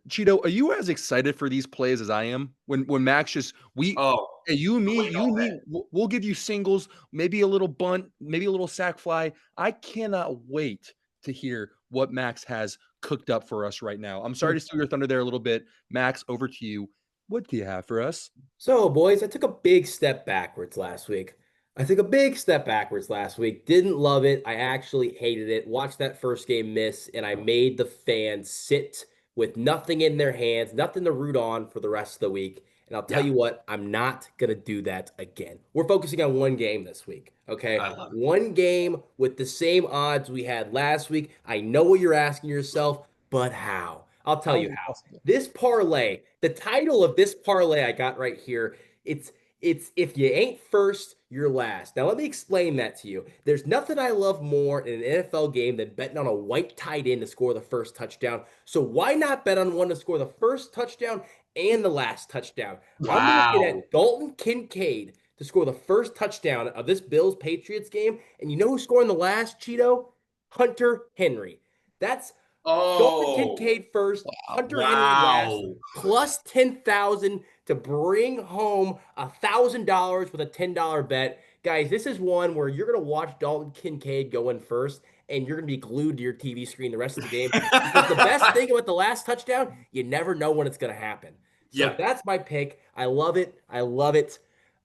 Cheeto, are you as excited for these plays as I am? When Max just hey, you and me, we'll give you singles, maybe a little bunt, maybe a little sack fly. I cannot wait to hear what Max has cooked up for us right now. I'm sorry to steal your thunder there a little bit. Max, over to you. What do you have for us? So, boys, I took a big step backwards last week. Didn't love it. I actually hated it. Watched that first game miss, and I made the fans sit with nothing in their hands, nothing to root on for the rest of the week. And I'll tell you what, I'm not going to do that again. We're focusing on one game this week, okay? One game with the same odds we had last week. I know what you're asking yourself, but how? I'll tell you how. This parlay, the title of this parlay I got right here, it's if you ain't first, you're last. Now, let me explain that to you. There's nothing I love more in an NFL game than betting on a white tight end to score the first touchdown. So why not bet on one to score the first touchdown and the last touchdown? Wow. I'm looking at Dalton Kincaid to score the first touchdown of this Bills-Patriots game. And you know who's scoring the last, Cheeto? Hunter Henry. That's Dalton Oh, Kincaid first, Hunter Henry last, wow. plus 10,000 to bring home $1,000 with a $10 bet. Guys, this is one where you're gonna watch Dalton Kincaid go in first, and you're gonna be glued to your TV screen the rest of the game. Because the best thing about the last touchdown, you never know when it's gonna happen. So Yeah. that's my pick. I love it. I love it.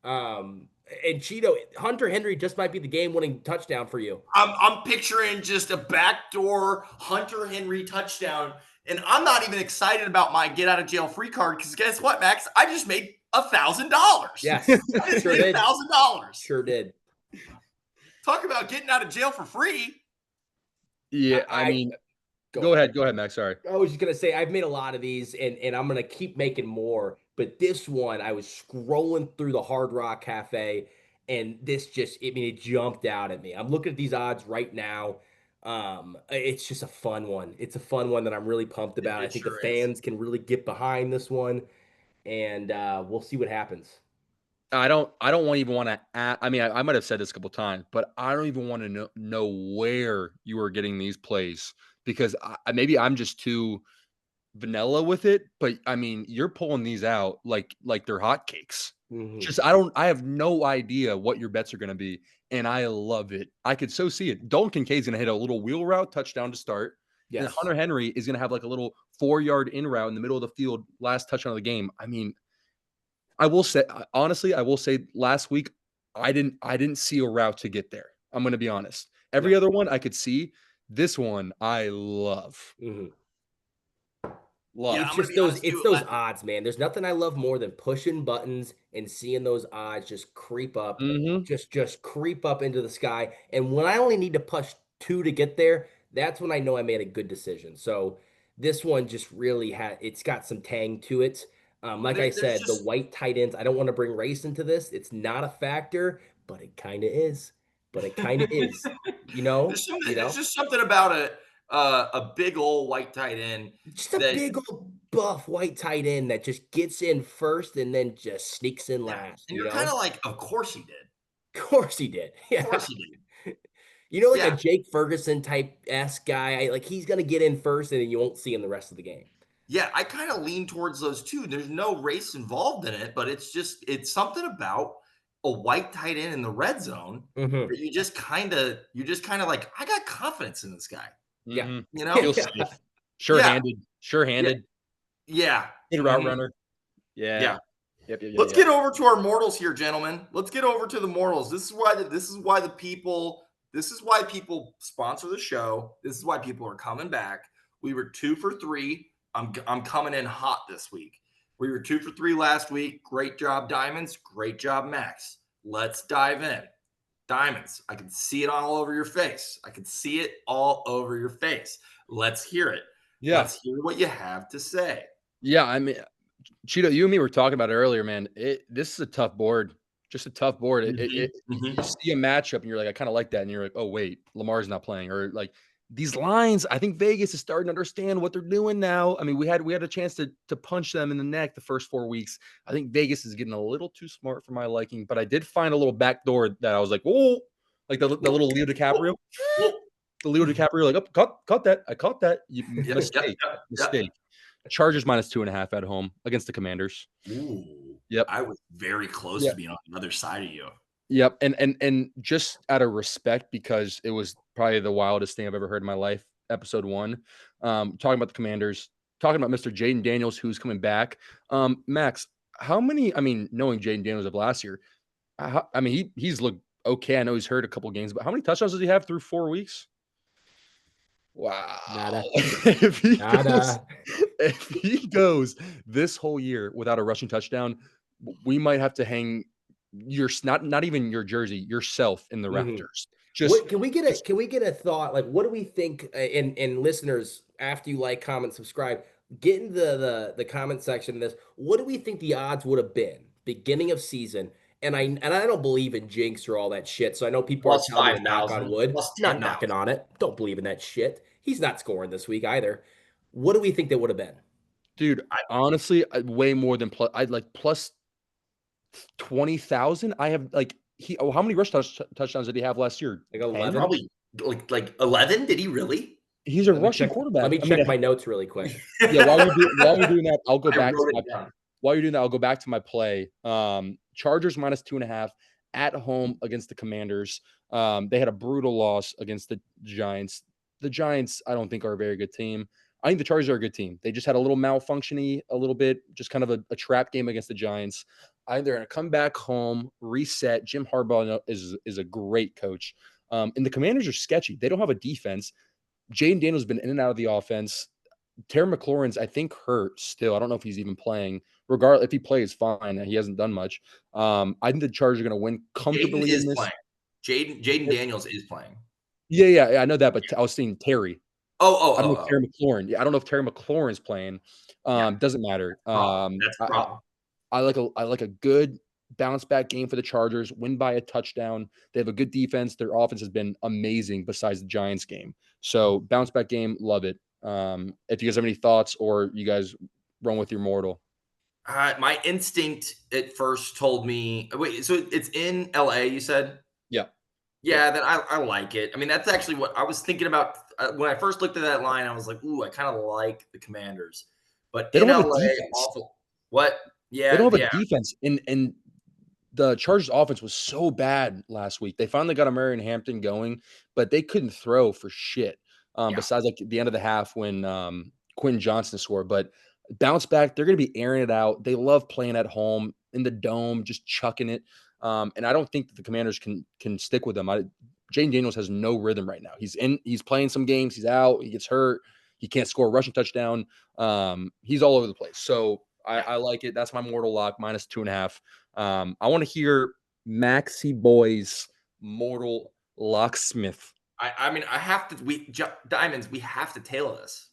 Um, and Cheeto, Hunter Henry just might be the game-winning touchdown for you. I'm picturing just a backdoor Hunter Henry touchdown. And I'm not even excited about my get out of jail free card because guess what, Max? I just made $1,000. Yes, I just sure made did. $1,000. Sure did. Talk about getting out of jail for free. Yeah, I I mean, go go ahead. ahead. Go ahead, Max. Sorry. I was just gonna say I've made a lot of these and I'm gonna keep making more. But this one, I was scrolling through the Hard Rock Cafe and this just it jumped out at me. I'm looking at these odds right now. It's just a fun one. It's a fun one that I'm really pumped about. I It think the sure is. fans can really get behind this one, and we'll see what happens. I don't even wanna I mean, I might have said this a couple times, but I don't even wanna know where you are getting these plays because maybe I'm just too vanilla with it, but I mean, you're pulling these out like they're hotcakes. Hmm. Just I have no idea what your bets are gonna be, and I love it. I could so see it. Dalton Kincaid's gonna hit a little wheel route touchdown to start, and Yes. Hunter Henry is gonna have like a little 4-yard in route in the middle of the field, last touchdown of the game. I mean, I will say honestly, I will say last week I didn't see a route to get there. I'm gonna be honest. Every Yep. other one I could see. This one I love. Hmm. Yeah, Love. It's I'm gonna just be honest it's too. those odds, man. There's nothing I love more than pushing buttons and seeing those odds just creep up, Mhm. just creep up into the sky. And when I only need to push two to get there, that's when I know I made a good decision. So this one just really it's got some tang to it. Like I There's said, the just white tight ends, I don't want to bring race into this. It's not a factor, but it kind of is. But it kind of is. You know, you there's know. just something about a big old white tight end Just a that big old buff white tight end that just gets in first and then just sneaks in yeah, last, and you you're kind of know? like, of course he did. Of course he did. Of course Yeah. he did. You know, like a Yeah. Jake Ferguson type S guy, like he's gonna get in first and then you won't see him the rest of the game. Yeah, I kind of lean towards those too. There's no race involved in it, but it's something about a white tight end in the red zone Hmm. that you're just kind of like, I got confidence in this guy, Yeah. Mhm. you know? Feels Yeah. safe. Yeah. Sure-handed. Yeah. Sure-handed. Yeah. Good route Mhm. runner. Yeah. Yeah. Yep, yep, yep, Let's yep. get over to our mortals here, gentlemen. Let's get over to the mortals. This is why people sponsor the show. This is why people are coming back. We were 2 for 3. I'm coming in hot this week. We were 2 for 3 last week. Great job, Diamonds. Great job, Max. Let's dive in. Diamonds, I can see it all over your face. I can see it all over your face. Let's hear it. Yeah. Let's hear what you have to say. Yeah, I mean, Cheeto, you and me were talking about it earlier, man. This is a tough board. Just a tough board. Mhm, You mhm. see a matchup and you're like, I kind of like that, and you're like, oh wait, Lamar's not playing, or like these lines. I think Vegas is starting to understand what they're doing now. I mean, we had a chance to punch them in the neck the first 4 weeks. I think Vegas is getting a little too smart for my liking, but I did find a little back door that I was like, oh, like the little Leo Whoop, DiCaprio, whoop. the Leo DiCaprio, like, oh, caught that, I caught that. Yep, yep, Mistake, yep, yep. mistake. Chargers minus 2.5 at home against the Commanders. Ooh, Yep. I was very close Yeah. to being on the other side of you. Yep. And just out of respect, because it was probably the wildest thing I've ever heard in my life. Episode 1, talking about the Commanders, talking about Mr. Jaden Daniels, who's coming back. Max, how many? I mean, knowing Jaden Daniels of last year, I mean, he's looked okay. I know he's hurt a couple games, but how many touchdowns does he have through 4 weeks? Wow. Nada. if he goes, Nada. if he goes this whole year without a rushing touchdown, we might have to hang your not even your jersey, yourself in the Mhm. rafters. Just What just can we get a thought? Like, what do we think? And listeners, after you like, comment, subscribe, get in the comment section of this. What do we think the odds would have been beginning of season? And I don't believe in jinx or all that shit. So I know people are Plus telling me to knock on 5,000, wood. plus Not knocking 10,000. on it. Don't believe in that shit. He's not scoring this week either. What do we think that would have been? dude, honestly, way more than plus. I'd like plus 20,000. I have like how many touchdowns did he have last year? Like 10? 11? Probably like 11. Did he really? He's a rushing quarterback. Let me check my notes really quick. Yeah, while you're doing that, I'll go I back wrote to it down. while you're doing that, I'll go back to my play. Chargers minus 2.5 at home against the Commanders. They had a brutal loss against the Giants. The Giants, I don't think, are a very good team. I think the Chargers are a good team. They just had a little malfunctiony, a little bit, just kind of a trap game against the Giants. I think they're going to come back home, reset. Jim Harbaugh is a great coach. And the Commanders are sketchy. They don't have a defense. Jaden Daniels has been in and out of the offense. Terry McLaurin's, I think, hurt still. I don't know if he's even playing. Regardless, if he plays, fine. He hasn't done much. I think the Chargers are going to win comfortably in this. Jaden Daniels is playing. Yeah, I know that, but I was saying Terry. I don't know if Oh. Terry McLaurin. Yeah, I don't know if Terry McLaurin's playing. Doesn't matter. That's the problem. I like a good bounce back game for the Chargers. Win by a touchdown. They have a good defense. Their offense has been amazing. Besides the Giants game, so bounce back game. Love it. If you guys have any thoughts, or you guys run with your mortal. My instinct at first told me. Wait, so it's in LA? You said? Yeah. Yeah, then I like it. I mean, that's actually what I was thinking about when I first looked at that line. I was like, "Ooh, I kind of like the Commanders," but They in don't have a LA, defense. awful. What? They don't Yeah, have a yeah, defense, and the Chargers offense was so bad last week. They finally got Marion Hampton going, but they couldn't throw for shit. yeah. Besides like the end of the half when Quentin Johnson scored, but bounce back. They're going to be airing it out. They love playing at home in the dome, just chucking it. And I don't think that the Commanders can stick with them. Jaden Daniels has no rhythm right now. He's playing some games. He's out. He gets hurt. He can't score a rushing touchdown. He's all over the place. So I like it. That's my mortal lock, minus 2.5. I want to hear Maxie Boy's mortal locksmith. I mean, I have to. Diamonds. We have to tailor this.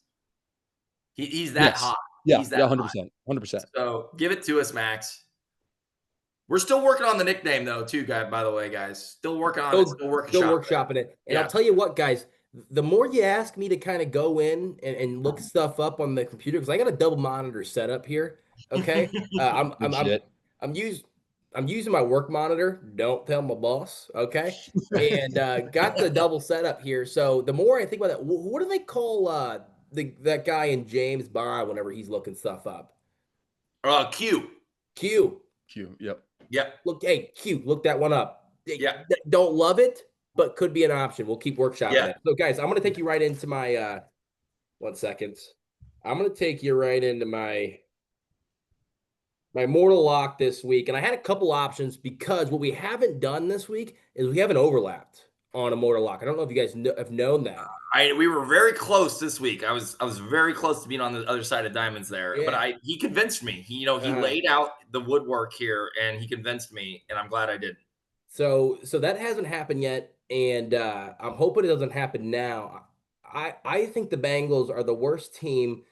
He's that hot. Yeah, He's that 100%. 100%. So give it to us, Max. We're still working on the nickname, though, too, guy. By the way, guys, still working on it. Still workshopping it. And I'll tell you what, guys. The more you ask me to kind of go in and look stuff up on the computer, because I got a double monitor setup here. Okay, I'm using my work monitor. Don't tell my boss. Okay, and got the double setup here. So the more I think about that, what do they call that guy in James Bond whenever he's looking stuff up? Q. Yep. Yeah. Look, hey, Q. Look that one up. Yeah. Don't love it, but could be an option. We'll keep workshopping it. So, guys, I'm going to take you right into my 1 second. I'm going to take you right into my mortal lock this week. And I had a couple options because what we haven't done this week is we haven't overlapped on a mortal lock. I don't know if you guys have known that. We were very close this week. I was very close to being on the other side of diamonds there, but he convinced me. He laid out the woodwork here and he convinced me, and I'm glad I did. So that hasn't happened yet, and I'm hoping it doesn't happen now. I think the Bengals are the worst team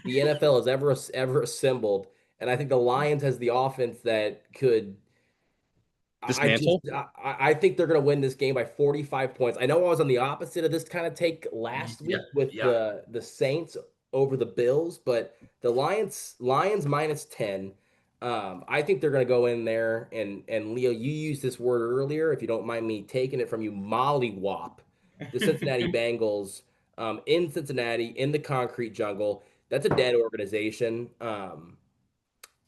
the NFL has ever assembled, and I think the Lions has the offense that could dismantle. I think they're going to win this game by 45 points. I know I was on the opposite of this kind of take last week with the Saints over the Bills, but the Lions minus 10. I think they're going to go in there and Leo, you used this word earlier. If you don't mind me taking it from you, mollywop the Cincinnati Bengals in Cincinnati in the concrete jungle. That's a dead organization.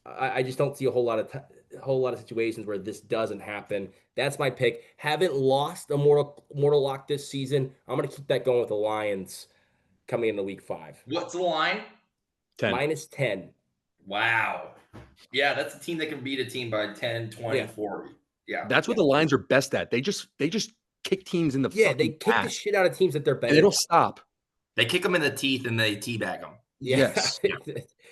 I just don't see a whole lot of situations where this doesn't happen. That's my pick. Haven't lost a mortal lock this season. I'm going to keep that going with the Lions coming into week 5. What's the line? 10. Minus 10. Wow. Yeah, that's a team that can beat a team by 10, 20, 40. Yeah. That's what the Lions are best at. They just kick teams in the they kick the shit out of teams that they're better. They don't stop. They kick them in the teeth and they teabag them. Yes.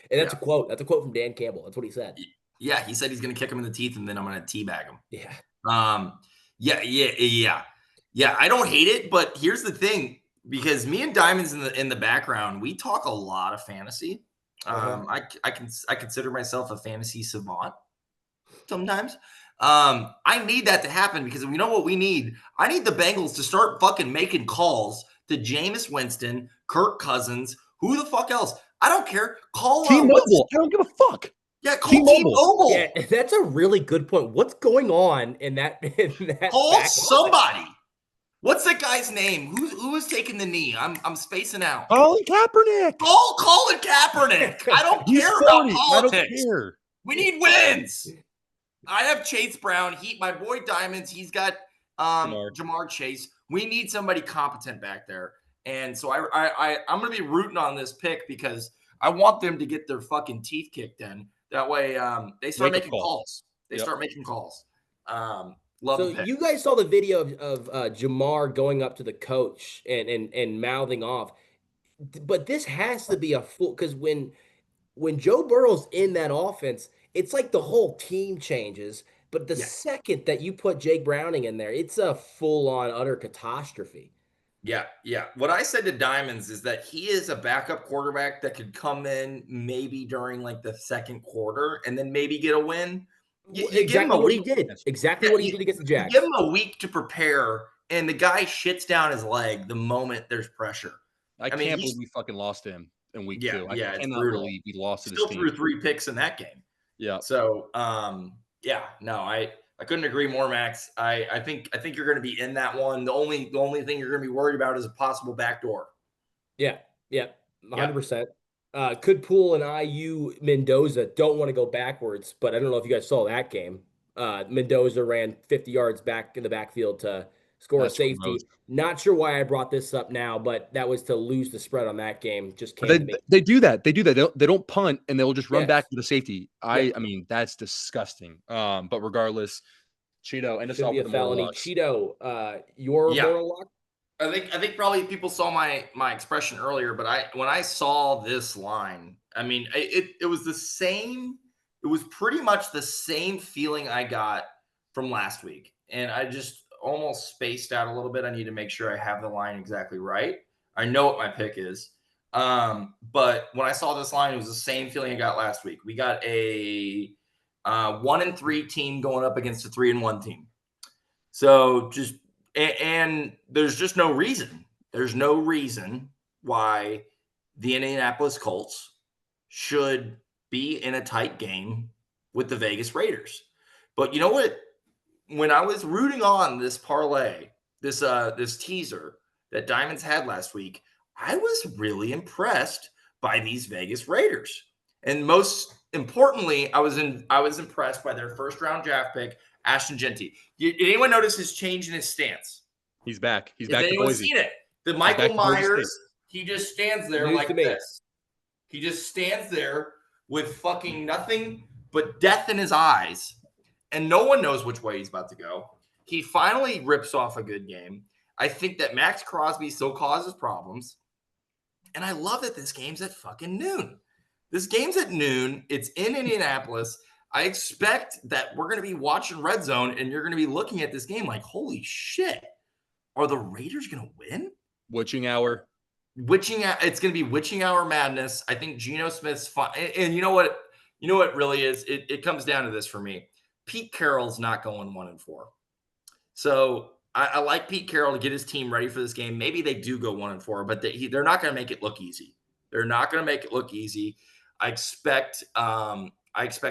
And that's a quote. That's a quote from Dan Campbell. That's what he said. Yeah, he said he's going to kick him in the teeth and then I'm going to teabag him. Yeah. Yeah, I don't hate it, but here's the thing, because me and Diamonds in the background, we talk a lot of fantasy. I consider myself a fantasy savant sometimes. I need that to happen because we know what we need. I need the Bengals to start fucking making calls to Jameis Winston, Kirk Cousins, who the fuck else? I don't care. Call T-Mobile. I don't give a fuck. Yeah, call T-Mobile. Yeah, that's a really good point. What's going on in that call somebody. What's that guy's name? Who was taking the knee? I'm spacing out. Colin Kaepernick. Colin Kaepernick. I don't He's care about 40. I don't politics. care. We need wins. I have Chase Brown. My boy Diamonds. He's got Jamar Chase. We need somebody competent back there. And so I'm going to be rooting on this pick because I want them to get their fucking teeth kicked in. That way they start making calls. They start making calls. So you guys saw the video of Jamar going up to the coach and mouthing off. But this has to be a full, because when Joe Burrow's in that offense, it's like the whole team changes. But the second that you put Jake Browning in there, it's a full-on utter catastrophe. Yeah. What I said to Diamonds is that he is a backup quarterback that could come in maybe during like the second quarter and then maybe get a win. Exactly what he did. Exactly what he did against the Jags. Give him a week to prepare, and the guy shits down his leg the moment there's pressure. I can't believe we fucking lost him in week 2. I cannot believe we lost to this team. Still threw 3 picks in that game. Yeah. So, I couldn't agree more, Max. I think you're going to be in that one. The only thing you're going to be worried about is a possible backdoor. Yeah, 100%. Could pull an IU Mendoza. Don't want to go backwards, but I don't know if you guys saw that game. Mendoza ran 50 yards back in the backfield to score a safety. Gross. Not sure why I brought this up now, but that was to lose the spread on that game. Just came to me. They do that. They don't punt and they'll just run back to the safety. I mean, that's disgusting. But regardless, Cheeto, and it's all be a felony. Cheeto, your moral lock? I think probably people saw my expression earlier, but when I saw this line, I mean, it was the same. It was pretty much the same feeling I got from last week, and I just almost spaced out a little bit. I need to make sure I have the line exactly right. I know what my pick is, but when I saw this line, it was the same feeling I got last week. We got a 1-3 team going up against a 3-1 team, so just. And there's just no reason. There's no reason why the Indianapolis Colts should be in a tight game with the Vegas Raiders. But you know what? When I was rooting on this parlay, this teaser that Diamonds had last week, I was really impressed by these Vegas Raiders. And most importantly, I was impressed by their first round draft pick, Ashton Genty. Did anyone notice his change in his stance? He's back. He's back to Boise. Seen it? The Michael Myers, he just stands there like this. He just stands there with fucking nothing but death in his eyes, and no one knows which way he's about to go. He finally rips off a good game. I think that Max Crosby still causes problems, and I love that this game's at fucking noon. This game's at noon. It's in Indianapolis. I expect that we're going to be watching Red Zone and you're going to be looking at this game like, holy shit, are the Raiders going to win? Witching hour. It's going to be witching hour madness. I think Geno Smith's fun. And you know what? You know what really is? It comes down to this for me. Pete Carroll's not going 1-4. So I like Pete Carroll to get his team ready for this game. Maybe they do go 1-4, but they're not going to make it look easy. They're not going to make it look easy. I expect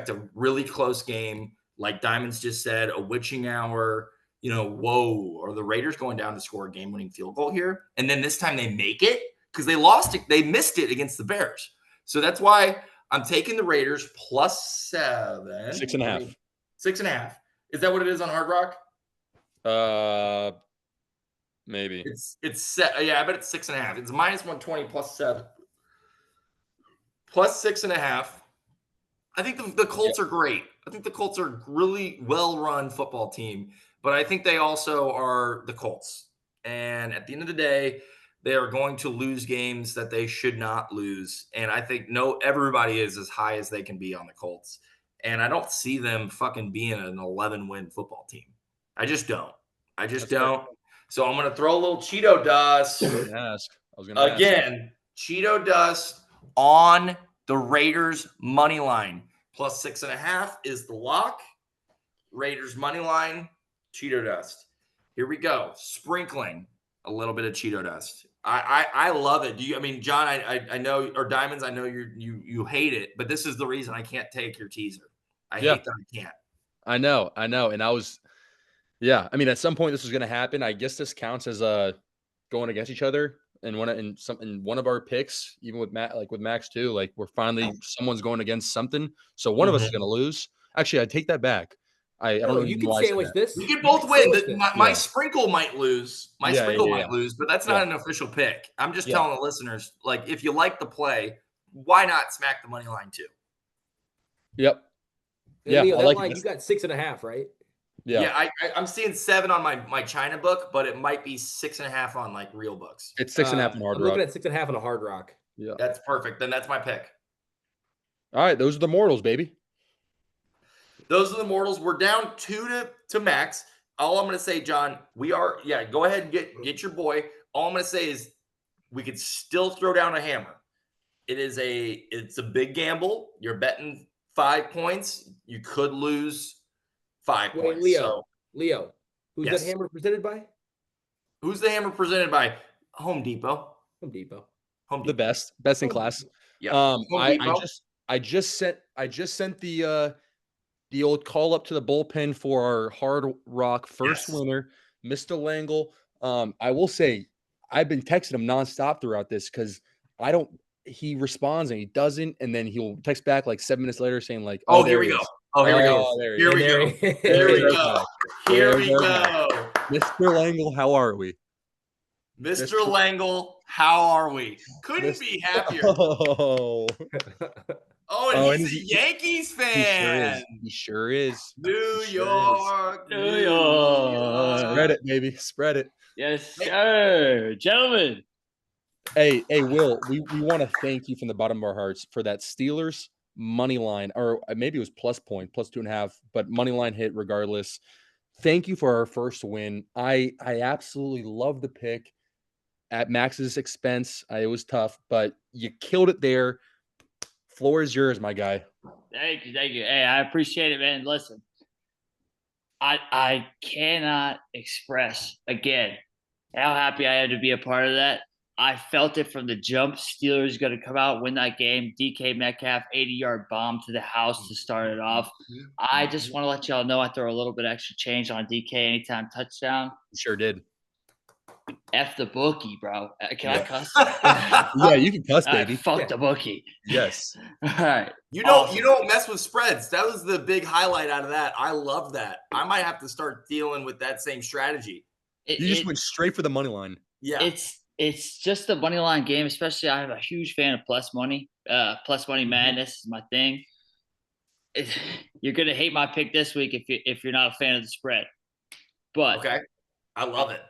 a really close game, like Diamonds just said, a witching hour. Whoa, are the Raiders going down to score a game-winning field goal here? And then this time they make it because they lost it. They missed it against the Bears. So that's why I'm taking the Raiders plus 7. 6.5. 6.5. Is that what it is on Hard Rock? Maybe. It's set. Yeah, I bet it's 6.5. It's -120 plus 7. Plus 6.5. I think the Colts are great. I think the Colts are a really well-run football team, but I think they also are the Colts. And at the end of the day, they are going to lose games that they should not lose. And I think everybody is as high as they can be on the Colts. And I don't see them fucking being an 11-win football team. I just don't. That's don't. Right. So I'm going to throw a little Cheeto dust. I was going to ask. Again, Cheeto dust on the Raiders money line. Plus 6.5 is the lock. Raiders money line, Cheeto dust. Here we go. Sprinkling a little bit of Cheeto dust. I love it. John, I know, or Diamonds, I know you hate it, but this is the reason I can't take your teaser. I hate that I can't. I know. And Yeah, I mean, at some point this is going to happen. I guess this counts as going against each other, and one of our picks, even with Matt, like with Max too. Like we're finally someone's going against something, so one of us is going to lose. Actually, I take that back. I don't No, know you even can why I said sandwich that. this. We could You both can win. sandwich this. My Yeah, sprinkle might lose. My yeah, sprinkle yeah, might yeah, lose, but that's yeah, not an official pick. I'm just yeah. telling the listeners, like, if you like the play, why not smack the money line too? Yep. And Yeah, Leo, I that like it. line, you got 6.5, right? Yeah, Yeah, I'm seeing 7 on my China book, but it might be 6.5 on like real books. it's 6.5 on Hard I'm looking Rock. at 6.5 on a Hard Rock. Yeah. That's perfect. Then that's my pick. All right, those are the mortals, baby. Those are the mortals. We're down 2 to Max. All I'm going to say, John, go ahead and get your boy. All I'm going to say is we could still throw down a hammer. It's a big gamble. You're betting 5 points. You could lose 5 Wait, points. So, Leo, who's that yes. hammer presented by? Who's the hammer presented by? Home Depot. Home Depot. Home The Depot. best in class. Yeah. Home Depot. I just sent the old call up to the bullpen for our Hard Rock first Yes. winner, Mr. Langle. I will say I've been texting him nonstop throughout this because I don't. He responds and he doesn't, and then he'll text back like 7 minutes later saying like, "Oh, Oh, there here we he go. is. Oh, here we go. Oh, there he Here is. we go. Here There's we our go. guy. Here There's we our guy. go. Mr. Langle, how are we? Mr. Langle, how are we? Couldn't Mr. be happier. Oh, Oh, and oh, he's and a Yankees he sure fan. is. He sure is. New He sure is. York, New New York. Spread York. it, baby. Spread it. Yes, sir. Gentlemen. Hey, Will, we want to thank you from the bottom of our hearts for that Steelers money line, or maybe it was plus 2.5, but money line hit regardless. Thank you for our first win. I absolutely love the pick at Max's expense. It was tough, but you killed it there. Floor is yours, my guy. Thank you. Hey, I appreciate it, man. Listen, I cannot express again how happy I am to be a part of that. I felt it from the jump. Steelers going to come out, win that game. DK Metcalf, 80-yard bomb to the house to start it off. I just want to let y'all know I throw a little bit extra change on DK anytime touchdown. Sure did. F the bookie, bro. Can I cuss? Yeah, you can cuss, baby. Fuck the bookie. Yes. All right. You don't mess with spreads. That was the big highlight out of that. I love that. I might have to start dealing with that same strategy. You just went straight for the money line. Yeah. It's just a money line game, especially I'm a huge fan of plus money. Plus money madness is my thing. You're gonna hate my pick this week if you're not a fan of the spread. But okay. I love it.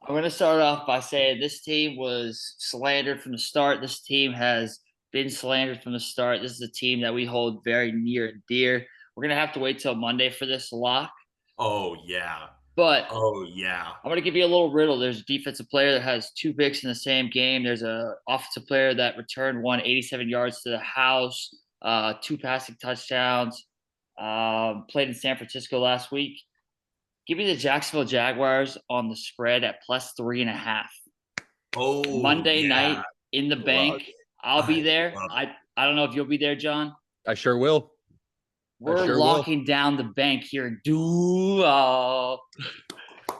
I'm gonna start off by saying this team was slandered from the start. This team has been slandered from the start. This is a team that we hold very near and dear. We're gonna have to wait till Monday for this lock. Oh yeah. But oh yeah. I'm going to give you a little riddle. There's a defensive player that has 2 picks in the same game. There's a offensive player that returned 87 yards to the house, 2 passing touchdowns, played in San Francisco last week. Give me the Jacksonville Jaguars on the spread at plus 3.5. Oh, Monday night in the bank. I'll be there. I don't know if you'll be there, John. I sure will. We're locking down the bank here in Duval.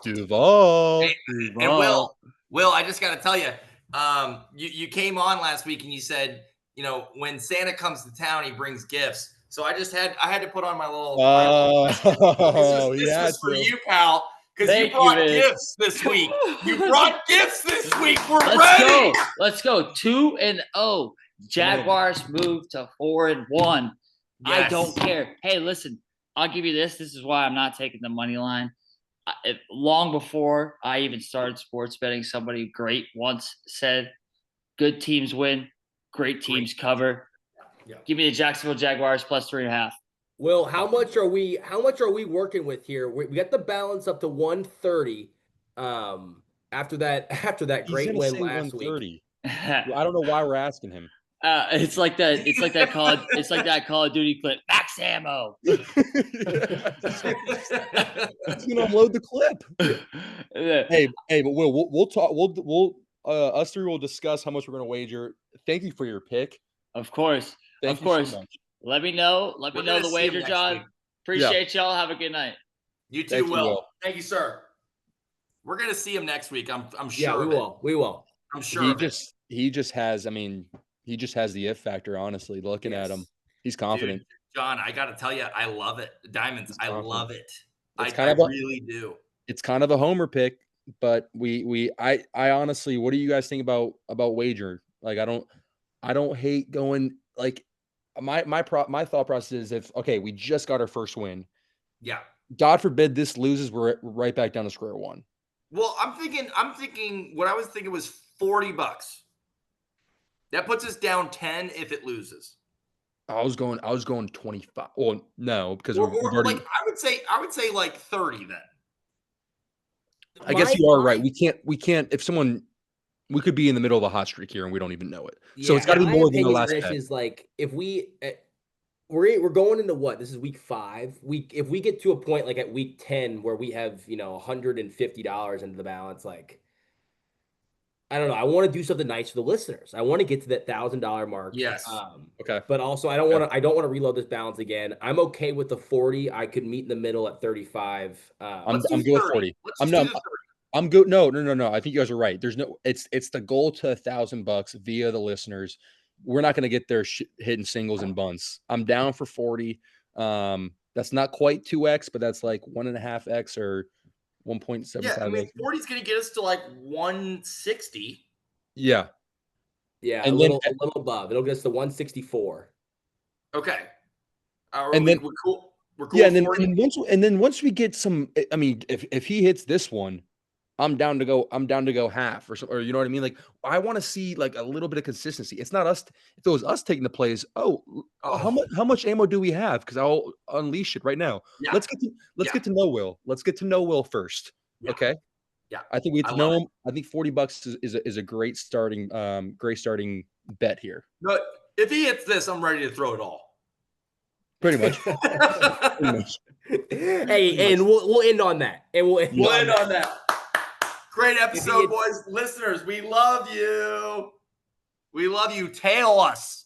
Duval. And Will, I just got to tell you, you came on last week and you said, when Santa comes to town, he brings gifts. So I had to put on my little. This was for you, pal, because you brought gifts this week. You brought gifts this week. We're ready. Let's go. 2-0. Jaguars move to 4-1. Yes. I don't care. Hey, listen, I'll give you this. This is why I'm not taking the money line. Long before I even started sports betting, somebody great once said, good teams win, great teams cover. Yeah. Give me the Jacksonville Jaguars plus 3.5. Will, how much are we working with here? We got the balance up to 130 after that great win last week. I don't know why we're asking him. It's like that Call of Duty clip. Max ammo. He's gonna unload the clip. Hey, but we'll talk. We'll us three will discuss how much we're gonna wager. Thank you for your pick. Of course. Thank you so much. Let me know the wager, John. Appreciate y'all. Have a good night. You too, Will. Thank you, sir. We're gonna see him next week. I'm sure. Yeah, we will. We will. I'm sure. He just has. I mean, he just has the if factor. Honestly, looking at him, he's confident. Dude, John, I got to tell you, I love it. Diamonds, I love it. I really do. It's kind of a homer pick, but I honestly, what do you guys think about wager? Like, I don't hate going like my thought process is if we just got our first win. Yeah. God forbid this loses, we're right back down to square one. Well, I'm thinking what I was thinking was $40. That puts us down 10 if it loses. I was going 25. Well, no, because or like I would say like 30 then. I guess you are right. We can't if someone we could be in the middle of a hot streak here and we don't even know it. Yeah, so it's got to be more than the last bet. Is like if we're going into what? This is week 5. If we get to a point like at week 10 where we have, $150 into the balance, like I don't know. I want to do something nice for the listeners. I want to get to that $1,000 mark. Yes. Okay. But also I don't want to reload this balance again. I'm okay with the 40. I could meet in the middle at 35. I'm good with 40. I'm good. No. I think you guys are right. There's no. It's the goal to $1,000 via the listeners. We're not going to get there hitting singles and bunts. I'm down for 40. That's not quite 2x, but that's like 1.5x or 1.75. Yeah, I mean 40 is going to get us to like 160. Yeah. Yeah, and a little above. It'll get us to 164. Okay. And then we're cool. We're cool. Yeah, and then once we get some, I mean, if he hits this one, I'm down to go half or something, or you know what I mean? Like, I want to see like a little bit of consistency. It's not us. If it was us taking the plays, how much ammo do we have? Because I'll unleash it right now. Yeah. Let's get to know Will. Let's get to know Will first. Yeah. Okay. Yeah. I think we get to know him. I think $40 is a great starting bet here. No, if he hits this, I'm ready to throw it all. Pretty much. Hey, and we'll end on that. And we'll end on that. Great episode, boys. Listeners, we love you. We love you. Tail us.